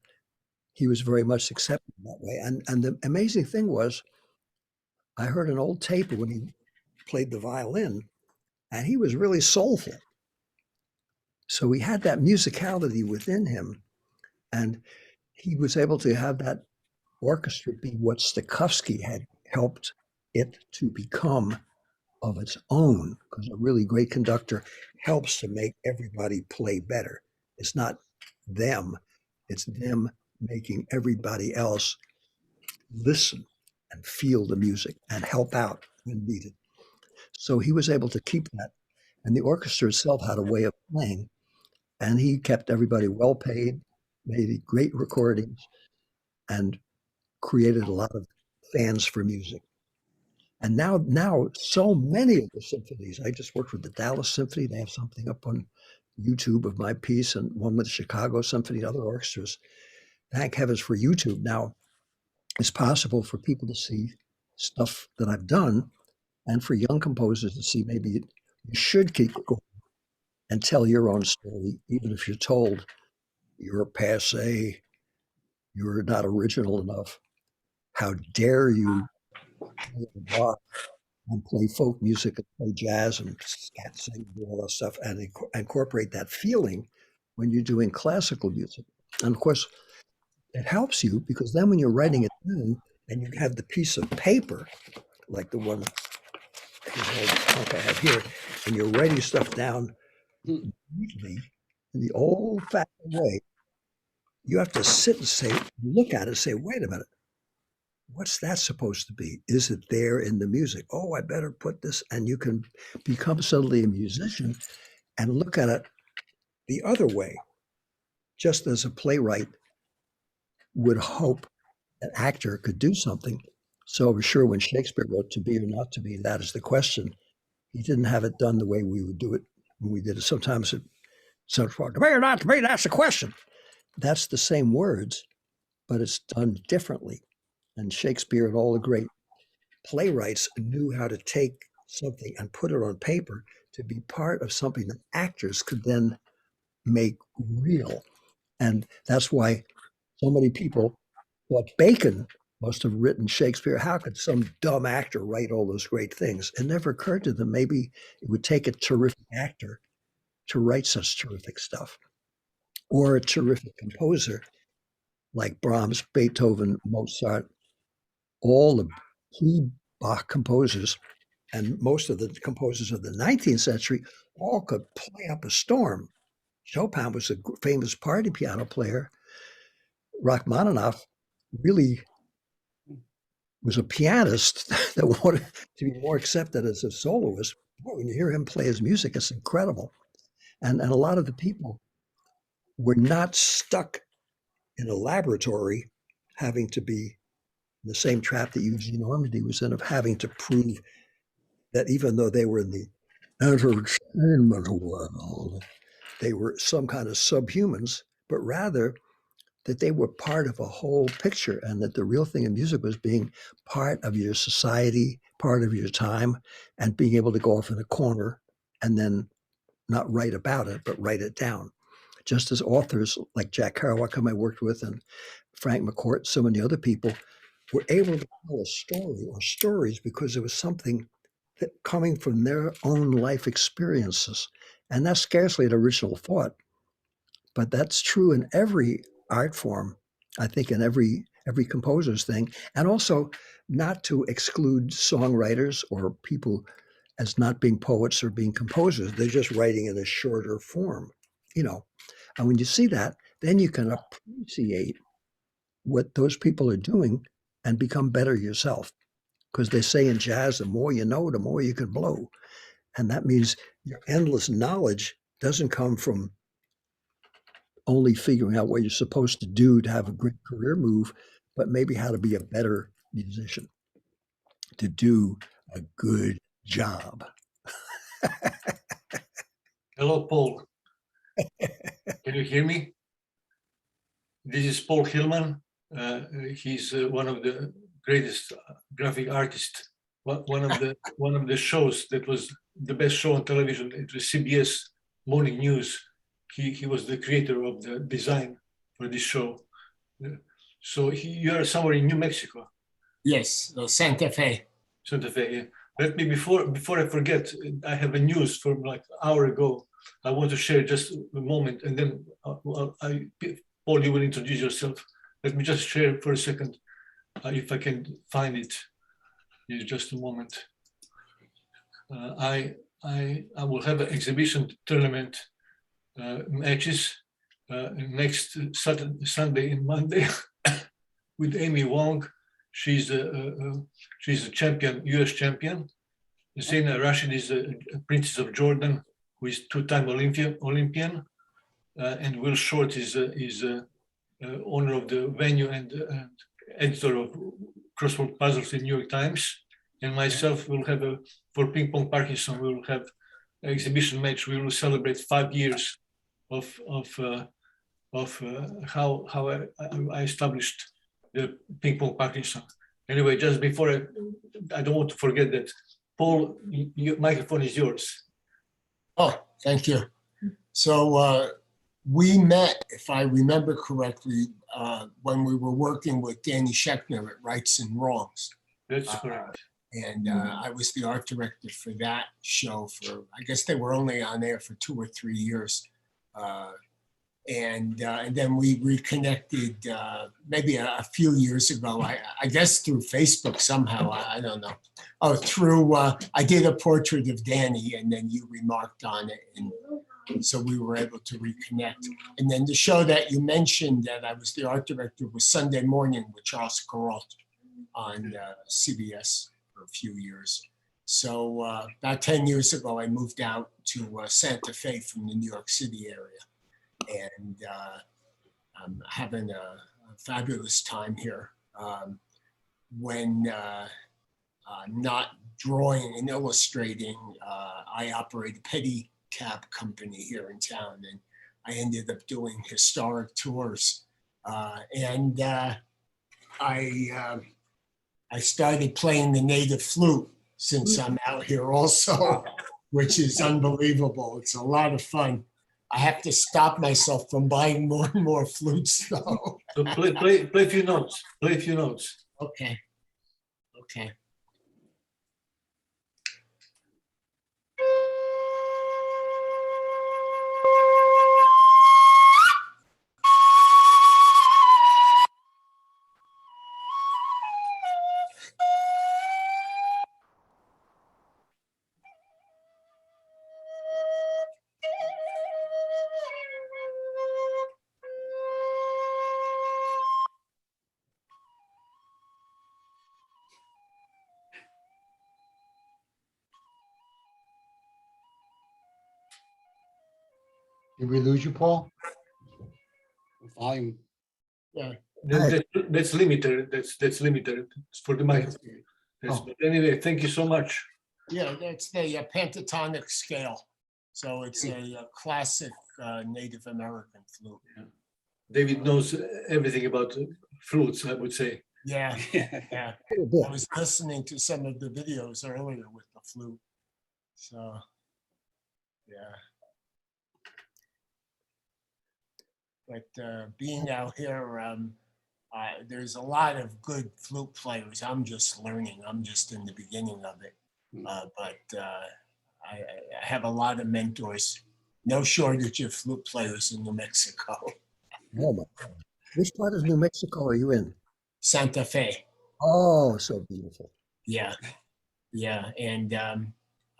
he was very much accepted that way. And the amazing thing was, I heard an old tape when he played the violin, and he was really soulful. So he had that musicality within him, and he was able to have that orchestra be what Stokowski had helped it to become of its own, because a really great conductor helps to make everybody play better. It's not them, it's them making everybody else listen and feel the music and help out when needed. So he was able to keep that. And the orchestra itself had a way of playing, and he kept everybody well paid, made great recordings, and created a lot of fans for music. And now so many of the symphonies, I just worked with the Dallas Symphony. They have something up on YouTube of my piece, and one with the Chicago Symphony and other orchestras. Thank heavens for YouTube. Now it's possible for people to see stuff that I've done, and for young composers to see maybe you should keep going and tell your own story, even if you're told you're passé, you're not original enough. How dare you play rock and play folk music and play jazz and sing and do all that stuff and incorporate that feeling when you're doing classical music. And of course, it helps you because then when you're writing it down and you have the piece of paper, like the one I have here, and you're writing stuff down neatly in the old-fashioned way, you have to sit and say, look at it and say, wait a minute, what's that supposed to be? Is it there in the music? Oh, I better put this, and you can become suddenly a musician and look at it the other way, just as a playwright would hope an actor could do something. So we're sure when Shakespeare wrote "To be or not to be, that is the question," he didn't have it done the way we would do it when we did it. Sometimes it sounds "To be or not to be, that's the question." That's the same words, but it's done differently. And Shakespeare and all the great playwrights knew how to take something and put it on paper to be part of something that actors could then make real. And that's why so many people thought Bacon must have written Shakespeare. How could some dumb actor write all those great things? It never occurred to them maybe it would take a terrific actor to write such terrific stuff, or a terrific composer like Brahms, Beethoven, Mozart, all the pre-Bach composers, and most of the composers of the 19th century all could play up a storm. Chopin was a famous party piano player. Rachmaninoff really was a pianist that wanted to be more accepted as a soloist. Boy, when you hear him play his music, it's incredible. And a lot of the people were not stuck in a laboratory having to be in the same trap that Eugene Ormandy was in, of having to prove that even though they were in the entertainment world, they were some kind of subhumans, but rather that they were part of a whole picture, and that the real thing in music was being part of your society, part of your time, and being able to go off in a corner and then not write about it, but write it down. Just as authors like Jack Kerouac, whom I worked with, and Frank McCourt, so many other people, were able to tell a story or stories because it was something that coming from their own life experiences. And that's scarcely an original thought, but that's true in every art form, I think, in every composer's thing. And also not to exclude songwriters or people as not being poets or being composers. They're just writing in a shorter form, you know. And when you see that, then you can appreciate what those people are doing and become better yourself. Because they say in jazz, the more you know, the more you can blow. And that means your endless knowledge doesn't come from only figuring out what you're supposed to do to have a great career move, but maybe how to be a better musician, to do a good job. Hello, Paul. Can you hear me? This is Paul Hillman. He's one of the greatest graphic artists one of the shows that was the best show on television. It was CBS Morning News. He was the creator of the design for this show. So you are somewhere in New Mexico. Yes, Santa Fe. Santa Fe. Yeah. Let me before I forget. I have a news from like an hour ago. I want to share just a moment, and then Paul, you will introduce yourself. Let me just share for a second, if I can find it. Just a moment. I will have an exhibition tournament matches next Sunday and Monday with Amy Wong. She's a champion, U.S. champion. Zaina Rashid is a Princess of Jordan, who is two-time Olympian, and Will Short is owner of the venue and editor of Crossword Puzzles in New York Times. And myself will have for Ping Pong Parkinson, we will have an exhibition match. We will celebrate 5 years of how I established the Ping Pong Parkinson. Anyway, just before I don't want to forget that, Paul, your microphone is yours. Oh, thank you. So we met, if I remember correctly, when we were working with Danny Schechner at Rights and Wrongs. That's correct. And I was the art director for that show for, I guess they were only on air for 2 or 3 years. And then we reconnected maybe a few years ago, I guess through Facebook somehow, I don't know. Oh, through, I did a portrait of Danny and then you remarked on it. And so we were able to reconnect. And then the show that you mentioned that I was the art director was Sunday Morning with Charles Kuralt on CBS for a few years. So about 10 years ago, I moved out to Santa Fe from the New York City area. And I'm having a fabulous time here. When I'm not drawing and illustrating, I operate a pedicab company here in town, and I ended up doing historic tours. And I started playing the native flute since I'm out here also, which is unbelievable. It's a lot of fun. I have to stop myself from buying more and more flutes, though. So play a few notes. Play a few notes. Okay. Okay. Did we lose you, Paul? Volume. Yeah. That's limited. That's limited. It's for the microphone. But anyway, thank you so much. Yeah, that's the pentatonic scale. So it's a classic Native American flute. Yeah. David knows everything about flutes, I would say. Yeah, yeah. I was listening to some of the videos earlier with the flute. So, yeah. But being out here, there's a lot of good flute players. I'm just learning. I'm just in the beginning of it. But I have a lot of mentors. No shortage of flute players in New Mexico. Oh my God. Which part of New Mexico are you in? Santa Fe. Oh, so beautiful. Yeah, yeah. And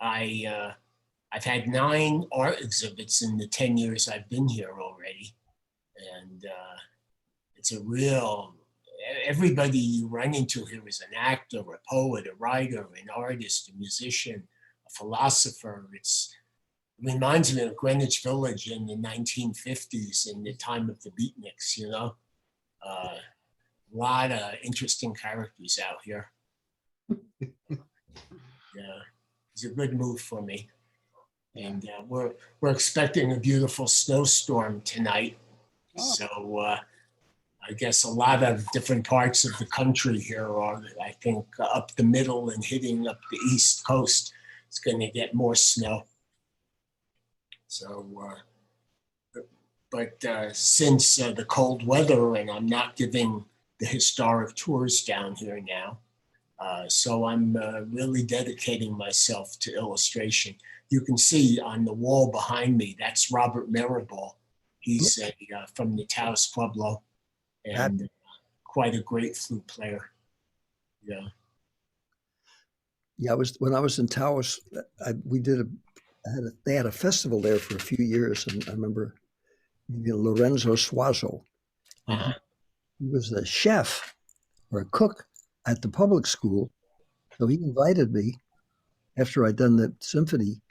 I've had 9 art exhibits in the 10 years I've been here already. And it's a real, everybody you run into here is an actor, a poet, a writer, an artist, a musician, a philosopher. It reminds me of Greenwich Village in the 1950s in the time of the beatniks, you know? A lot of interesting characters out here. Yeah, it's a good move for me. And we're expecting a beautiful snowstorm tonight. So I guess a lot of different parts of the country here are, I think, up the middle and hitting up the East Coast. It's going to get more snow. So, but since the cold weather, and I'm not giving the historic tours down here now, so I'm really dedicating myself to illustration. You can see on the wall behind me, that's Robert Maribal. He's from the Taos Pueblo and quite a great flute player. Yeah. Yeah, when I was in Taos, they had a festival there for a few years, and I remember Lorenzo Suazo. Uh-huh. He was the chef or a cook at the public school, so he invited me after I'd done the symphony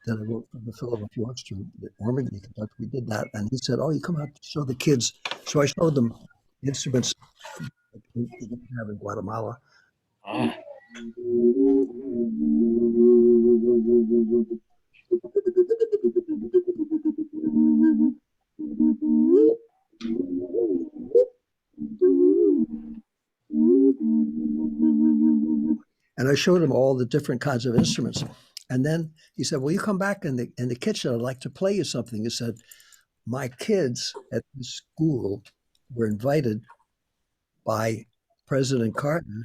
that I wrote for the Philadelphia Orchestra, the Ormond Kentucky. We did that, and he said, "Oh, you come out to show the kids." So I showed them instruments that we didn't have in Guatemala. Ah. And I showed him all the different kinds of instruments. And then he said, "Well, you come back in the kitchen. I'd like to play you something." He said, "My kids at the school were invited by President Carter's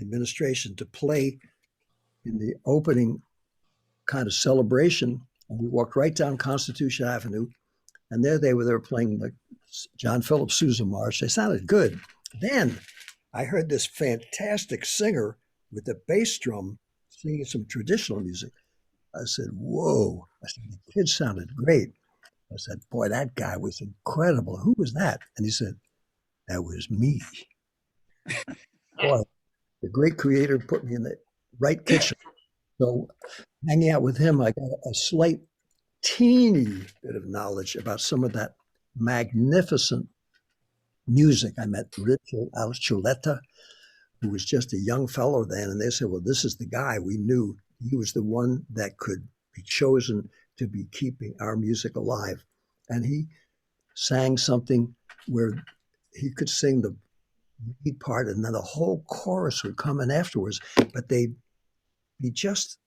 administration to play in the opening kind of celebration." And we walked right down Constitution Avenue, and there they were playing the John Philip Sousa March. They sounded good. Then I heard this fantastic singer with the bass drum singing some traditional music. I said, "Whoa." I said, "The kids sounded great." I said, "Boy, that guy was incredible. Who was that?" And he said, "That was me." Boy, the great creator put me in the right kitchen. So hanging out with him, I got a slight, teeny bit of knowledge about some of that magnificent music. I met Richard Alchuleta, who was just a young fellow then, and they said, "Well, this is the guy we knew. He was the one that could be chosen to be keeping our music alive." And he sang something where he could sing the lead part, and then the whole chorus would come in afterwards, but they'd be just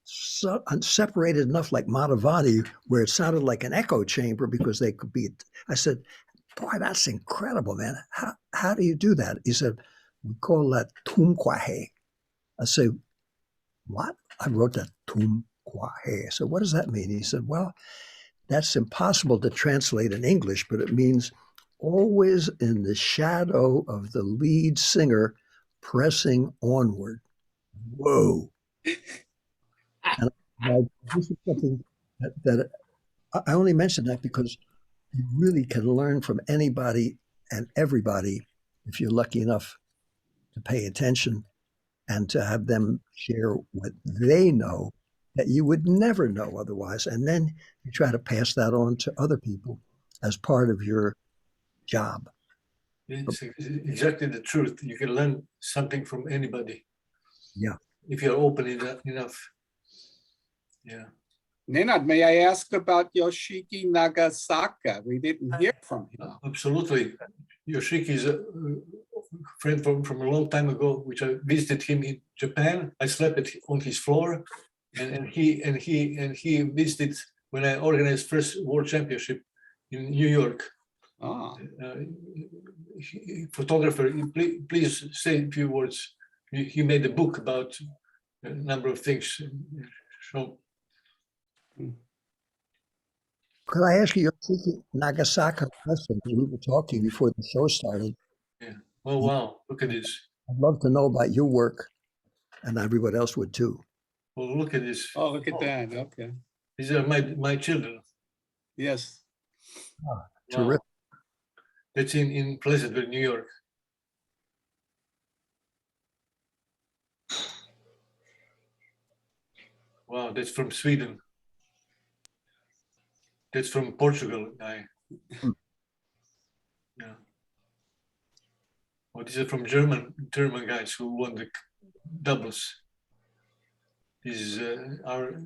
separated enough like Madhavani, where it sounded like an echo chamber because they could be. I said, "Boy, that's incredible, man. How do you do that?" He said, "We call that tum kwahe." I said, "What?" I wrote that tum kwahe. I said, "What does that mean?" He said, "Well, that's impossible to translate in English, but it means always in the shadow of the lead singer pressing onward." Whoa. And this is something that I only mention that because you really can learn from anybody and everybody if you're lucky enough to pay attention and to have them share what they know that you would never know otherwise. And then you try to pass that on to other people as part of your job. It's exactly the truth. You can learn something from anybody. Yeah. If you're open enough. Yeah. Nenad, may I ask about Yoshiki Nagasaka? We didn't hear from him. Absolutely. Yoshiki is a friend from a long time ago, which I visited him in Japan. I slept on his floor, and he visited when I organized first World Championship in New York. Ah. Photographer, please say a few words. He made a book about a number of things. So, could I ask you Yoshiki Nagasaka question? We were talking before the show started. Yeah. Oh, wow. Look at this. I'd love to know about your work, and everyone else would too. Oh, look at this. Oh, look at that. Okay. These are my children. Yes. Ah, terrific. Wow. That's in Pleasantville, New York. Wow, that's from Sweden. That's from Portugal. Yeah. Oh, these are from German guys who won the doubles. This is our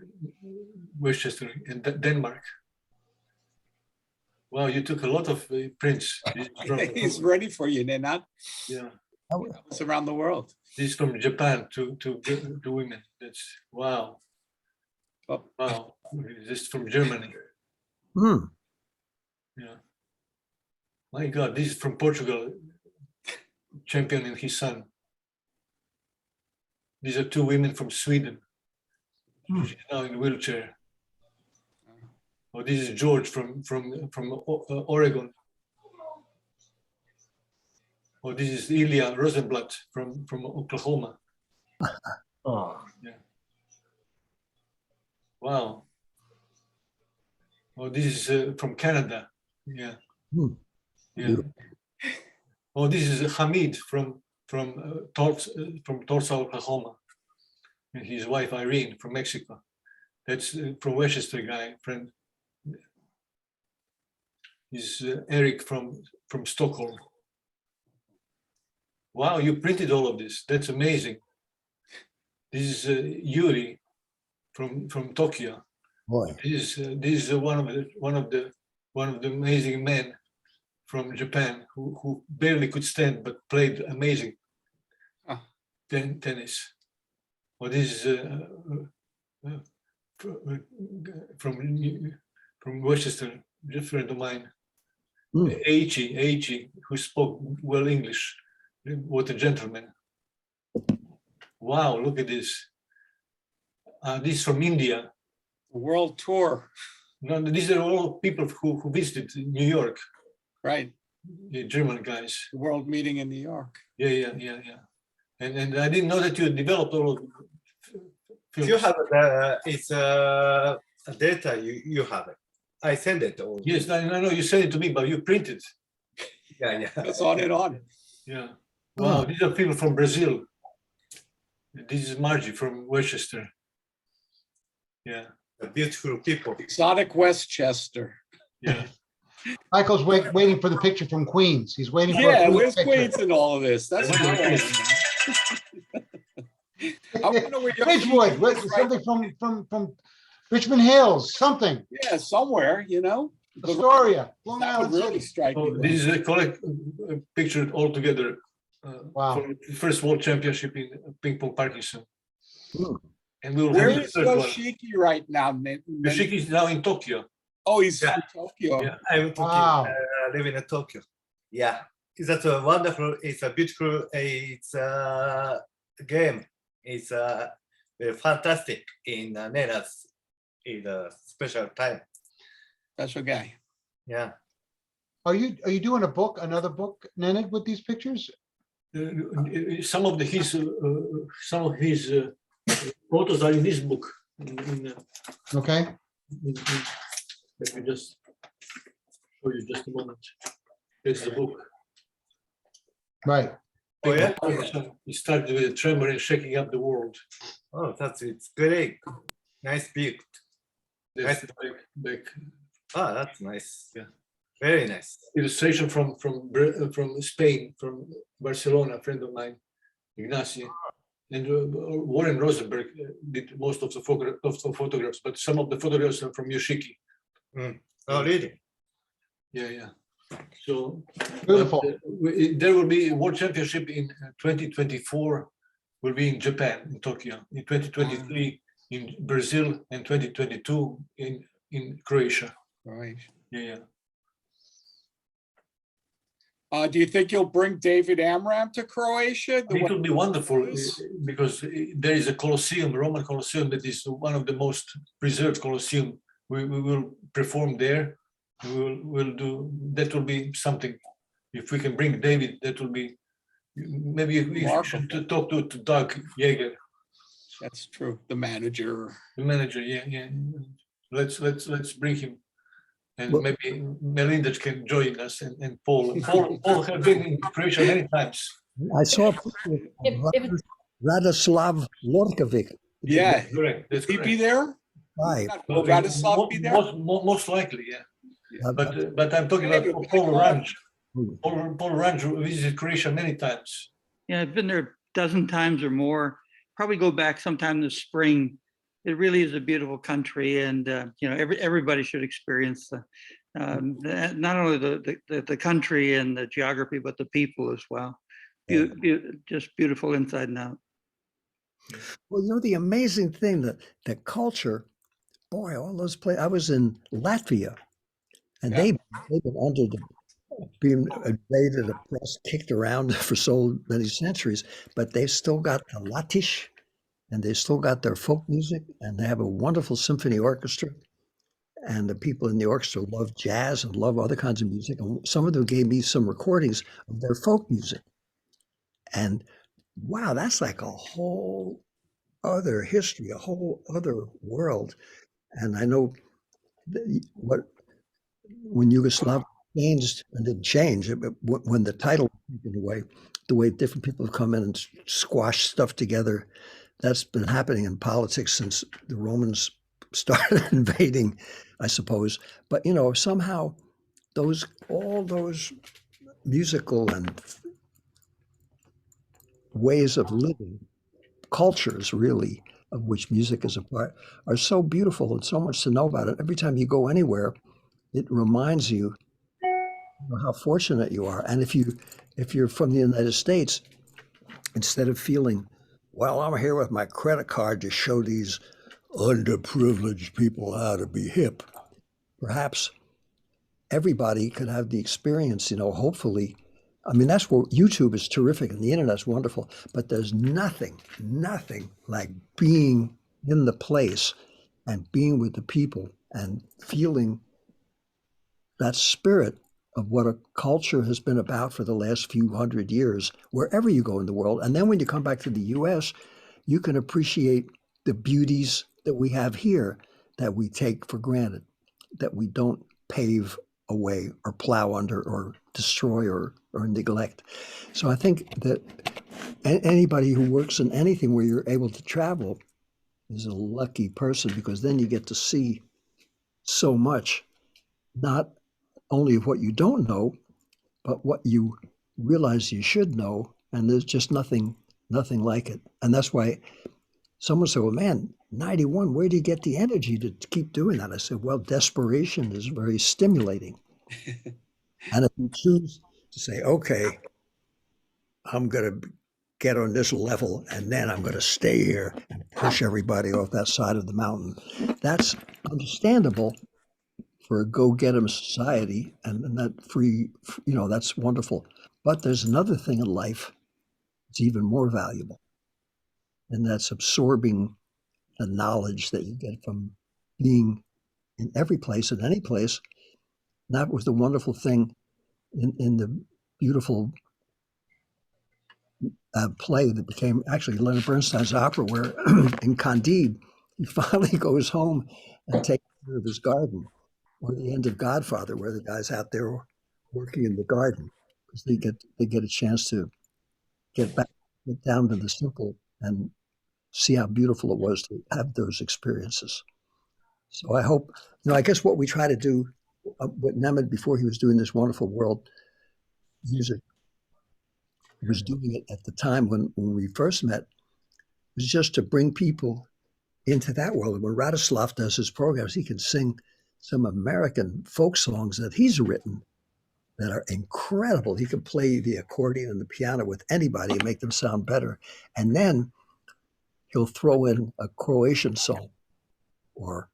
Westchester in Denmark. Wow, you took a lot of prints. He's ready for you, Nenad. Yeah. It's around the world. This is from Japan to women. That's wow. Oh. Wow. This is from Germany. Hmm. Yeah. My God, this is from Portugal. Champion and his son. These are two women from Sweden. She's now in a wheelchair. Oh, this is George from Oregon. Oh, this is Ilya Rosenblatt from Oklahoma. Oh, Yeah. Wow. Oh, this is from Canada. Yeah. Yeah. Oh, this is Hamid from Tulsa, Oklahoma, and his wife Irene from Mexico. That's from Westchester guy friend. Is Eric from Stockholm. Wow, you printed all of this. That's amazing. This is Yuri from Tokyo. Boy. This is one of the amazing men from Japan who barely could stand but played amazing tennis. Well, this is from Westchester, a friend of mine. Aichi, who spoke well English. What a gentleman. Wow, look at this. This is from India. A world tour. No, these are all people who visited New York. Right. The German guys. The world meeting in New York. Yeah. And I didn't know that you developed all of If you have it's data, you have it. I send it. All. Yes, I know you sent it to me, but you printed. Yeah. That's on and on. Yeah. Wow, these are people from Brazil. This is Margie from Westchester. Yeah. Beautiful people. Exotic Westchester. Yeah. Michael's waiting for the picture from Queens. He's waiting for Yeah, a where's picture. Queens in all of this? That's Ridgewood, something from Richmond Hills, something. Yeah, somewhere, you know. Astoria, Long That Island would really City. strike me. This is a collect picture all together. Wow. For the first World Championship in ping pong Parkinson. And we will Where have the is third one. Yoshiki right now? Yoshiki is now in Tokyo. Oh, he's in Tokyo. Yeah. I'm Tokyo, living in Tokyo. Yeah, that's a wonderful. It's a beautiful. It's a game. It's very fantastic in Nenad's in a special time. Special guy. Yeah. Are you doing another book, Nenad, with these pictures? Some of his photos are in this book. Okay. Let me just show you just a moment. There's the book. Right. Oh yeah. It started with a tremor and shaking up the world. Oh, it's great. Nice book. That's the back. Oh, that's nice. Yeah. Very nice. Illustration from Spain, from Barcelona, a friend of mine, Ignacio. And Warren Rosenberg did most of the photographs, but some of the photographs are from Yoshiki. Oh, really? Yeah. So beautiful. There will be a World Championship in 2024. Will be in Japan, in Tokyo. In 2023 in Brazil, and 2022 in Croatia. Right. Yeah. Do you think you'll bring David Amram to Croatia? It will be wonderful because there is a Colosseum, a Roman Colosseum, that is one of the most preserved Colosseum. We will perform there. We'll do. That will be something. If we can bring David, that will be. Maybe we should talk to Doug Yeager. That's true. The manager. The manager, yeah. Let's bring him. And maybe Melinda can join us and Paul. Paul has been in Croatia many times. I saw Radislav Lorkovic. Yeah, correct. That's he be there? Right. Will Radislav be there? Most likely, yeah. But I'm talking about Paul Ranj. Paul Ranj visited Croatia many times. Yeah, I've been there a dozen times or more. Probably go back sometime this spring. It really is a beautiful country, and everybody should experience not only the country and the geography, but the people as well. Just beautiful inside and out. Well, you know, the amazing thing that the culture, boy, all those places. I was in Latvia, and they've been under the being invaded, oppressed, kicked around for so many centuries, but they've still got the Lattish, and they still got their folk music, and they have a wonderful symphony orchestra. And the people in the orchestra love jazz and love other kinds of music. And some of them gave me some recordings of their folk music. And wow, that's like a whole other history, a whole other world. And I know what when Yugoslavia changed and didn't change when the title was taken away, the way different people have come in and squashed stuff together. That's been happening in politics since the Romans started invading, I suppose. But you know, somehow all those musical and ways of living, cultures really, of which music is a part, are so beautiful and so much to know about it. Every time you go anywhere, it reminds you how fortunate you are. And if you're from the United States, instead of feeling, well, I'm here with my credit card to show these underprivileged people how to be hip, perhaps everybody could have the experience, you know, hopefully. I mean, that's where YouTube is terrific and the internet's wonderful, but there's nothing like being in the place and being with the people and feeling that spirit of what a culture has been about for the last few hundred years, wherever you go in the world. And then when you come back to the US, you can appreciate the beauties that we have here that we take for granted, that we don't pave away or plow under or destroy or neglect. So I think that anybody who works in anything where you're able to travel is a lucky person, because then you get to see so much, not only of what you don't know, but what you realize you should know. And there's just nothing like it. And that's why someone said, well, man, 91, where do you get the energy to keep doing that? I said, well, desperation is very stimulating. And if you choose to say, okay, I'm going to get on this level and then I'm going to stay here and push everybody off that side of the mountain, that's understandable for a go-getter society, and that free, you know, that's wonderful. But there's another thing in life that's even more valuable, and that's absorbing the knowledge that you get from being in every place, in any place. And that was the wonderful thing in the beautiful play that became actually Leonard Bernstein's opera, where in Candide, he finally goes home and takes care of his garden. Or the end of Godfather, where the guy's out there working in the garden, because they get a chance to get down to the simple and see how beautiful it was to have those experiences. So I hope, you know, I guess what we try to do with Nenad before he was doing this wonderful world music, he was doing it at the time when we first met, was just to bring people into that world. And when Radoslav does his programs, he can sing some American folk songs that he's written that are incredible. He can play the accordion and the piano with anybody and make them sound better. And then he'll throw in a Croatian song or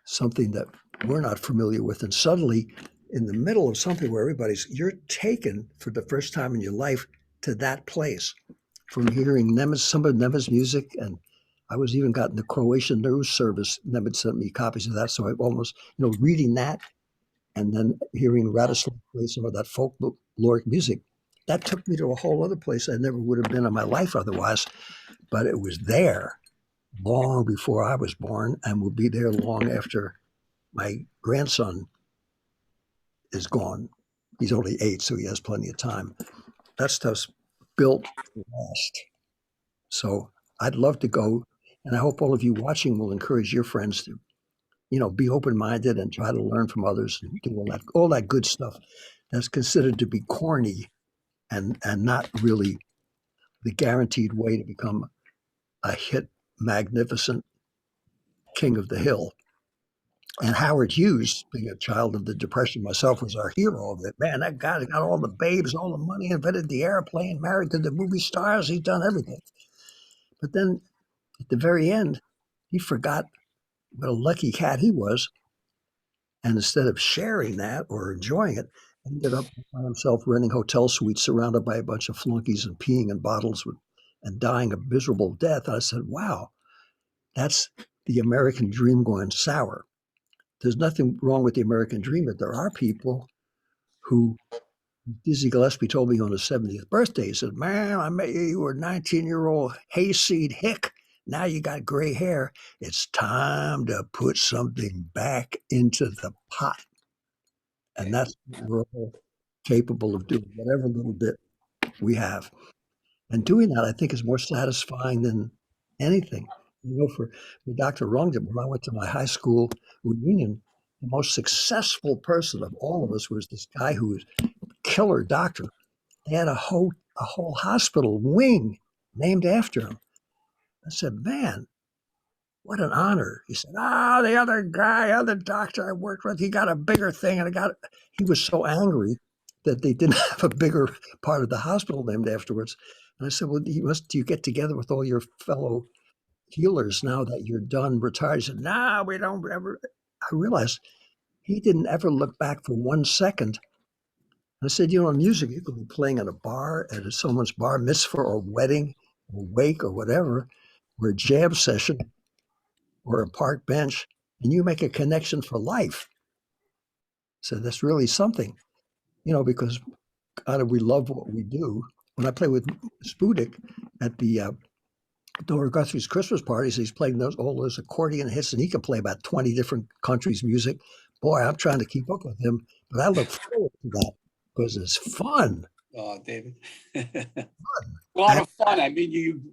something that we're not familiar with. And suddenly, in the middle of something where you're taken for the first time in your life to that place from hearing some of Nemes's music. And I was even gotten the Croatian news service. Nemad sent me copies of that. So I almost, you know, reading that and then hearing Radoslav play some of that folkloric music, that took me to a whole other place I never would have been in my life otherwise. But it was there long before I was born and will be there long after my grandson is gone. He's only 8, so he has plenty of time. That stuff's built to last. So I'd love to go. And I hope all of you watching will encourage your friends to, you know, be open-minded and try to learn from others and do all that good stuff that's considered to be corny and not really the guaranteed way to become a hit, magnificent king of the hill. And Howard Hughes, being a child of the Depression myself, was our hero of it. Man, that guy got all the babes, all the money, invented the airplane, married to the movie stars. He's done everything. But then at the very end, he forgot what a lucky cat he was. And instead of sharing that or enjoying it, ended up by himself renting hotel suites surrounded by a bunch of flunkies and peeing in bottles and dying a miserable death. And I said, wow, that's the American dream going sour. There's nothing wrong with the American dream, but there are people who, Dizzy Gillespie told me on his 70th birthday, he said, man, I met you, you were a 19-year-old hayseed hick. Now you got gray hair. It's time to put something back into the pot. And that's what we're all capable of doing, whatever little bit we have. And doing that, I think, is more satisfying than anything. You know, for Dr. Rungden, when I went to my high school reunion, the most successful person of all of us was this guy who was a killer doctor. They had a whole hospital wing named after him. I said, man, what an honor. He said, the other guy, other doctor I worked with, he got a bigger thing. And he was so angry that they didn't have a bigger part of the hospital named afterwards. And I said, well, do you get together with all your fellow healers now that you're done, retired? He said, no, we don't ever. I realized he didn't ever look back for 1 second. I said, you know, in music, you could be playing at a bar, at someone's bar mitzvah or wedding or wake or whatever, or a jam session or a park bench, and you make a connection for life. So that's really something, you know, because we love what we do. When I play with Spudik at the Dora Guthrie's Christmas parties, he's playing all those accordion hits, and he can play about 20 different countries' music. Boy, I'm trying to keep up with him, but I look forward to that because it's fun. Oh, David. A lot of fun. I mean,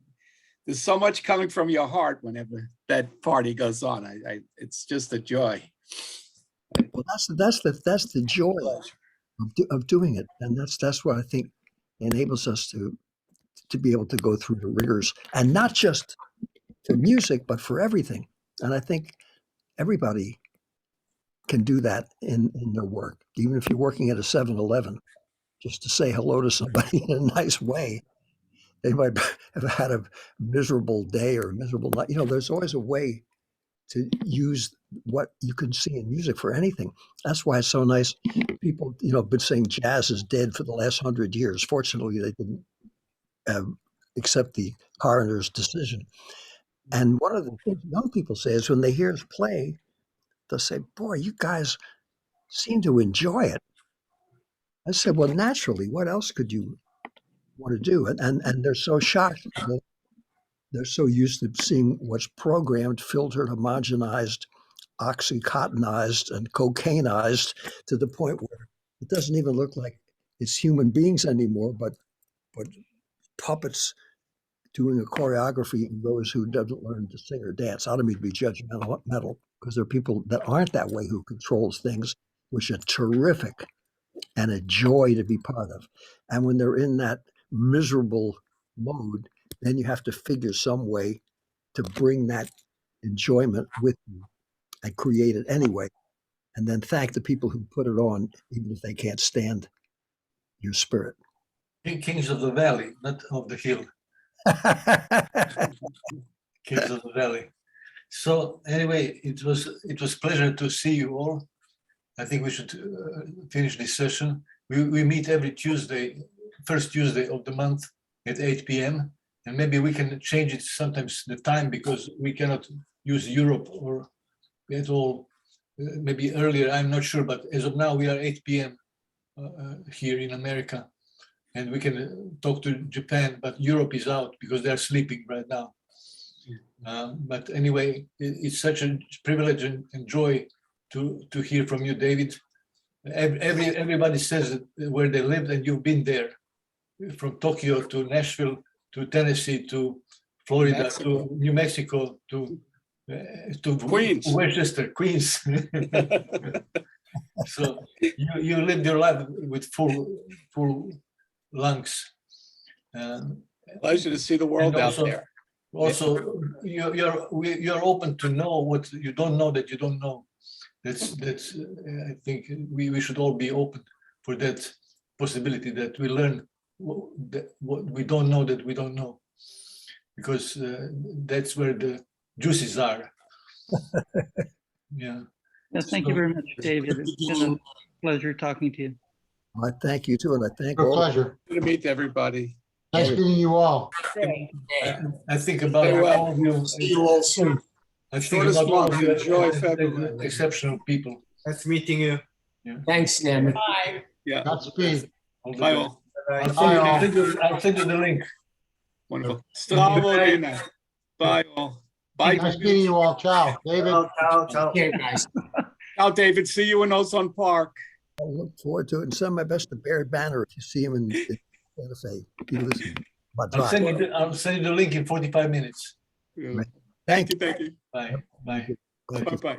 there's so much coming from your heart whenever that party goes on. It's just a joy. Well, that's the joy of doing it, and that's what I think enables us to be able to go through the rigors, and not just for music, but for everything. And I think everybody can do that in their work, even if you're working at a 7-Eleven, just to say hello to somebody in a nice way. They might have had a miserable day or a miserable night. You know, there's always a way to use what you can see in music for anything. That's why it's so nice. People, you know, have been saying jazz is dead for the last 100 years. Fortunately, they didn't accept the coroner's decision. And one of the things young people say is when they hear us play, they'll say, boy, you guys seem to enjoy it. I said, well, naturally, what else could you want to do? And they're so shocked. They're so used to seeing what's programmed, filtered, homogenized, oxycontinized, and cocainized to the point where it doesn't even look like it's human beings anymore, but puppets doing a choreography in those who doesn't learn to sing or dance. I don't mean to be judgmental, because there are people that aren't that way who controls things, which are terrific and a joy to be part of. And when they're in that miserable mode, then you have to figure some way to bring that enjoyment with you and create it anyway. And then thank the people who put it on, even if they can't stand your spirit. Kings of the Valley, not of the hill. Kings of the Valley. So anyway, it was pleasure to see you all. I think we should finish this session. We meet every Tuesday, first Tuesday of the month at 8 p.m. And maybe we can change it sometimes the time, because we cannot use Europe or at all, maybe earlier, I'm not sure. But as of now, we are 8 p.m. Here in America. And we can talk to Japan, but Europe is out because they're sleeping right now. But anyway, it's such a privilege and joy to hear from you, David. Everybody says where they lived, and you've been there, from Tokyo to Nashville to Tennessee to Florida to New Mexico to Queens, Westchester, Queens. So you lived your life with full lungs. Pleasure to see the world out there. Also, you're open to know what you don't know that you don't know. That's I think we should all be open for that possibility that we learn what we don't know that we don't know, because that's where the juices are. Yeah. Thank you very much, David. It's been a pleasure talking to you. I thank you too, and I thank A all. pleasure. Good to meet everybody. Nice meeting you all. I think about Very well. all of you. See you all soon. I think Shortest about all month. of you Enjoy as February. exceptional people. Nice meeting you. Thanks, Nenad. Bye. Yeah. Godspeed. All the Bye best. all. I'll send you the link. Wonderful. Stravo, Nenad. Bye all. Bye. Nice meeting you all. Ciao, David. Ciao, ciao, ciao. Yeah, guys. Ciao, David. See you in Ozone Park. I look forward to it and send my best to Barry Banner if you see him in Santa Fe. If you listen. I'll send you the link in 45 minutes. Yeah. Thank you. Thank you. Bye. Bye. Thank you. Bye-bye.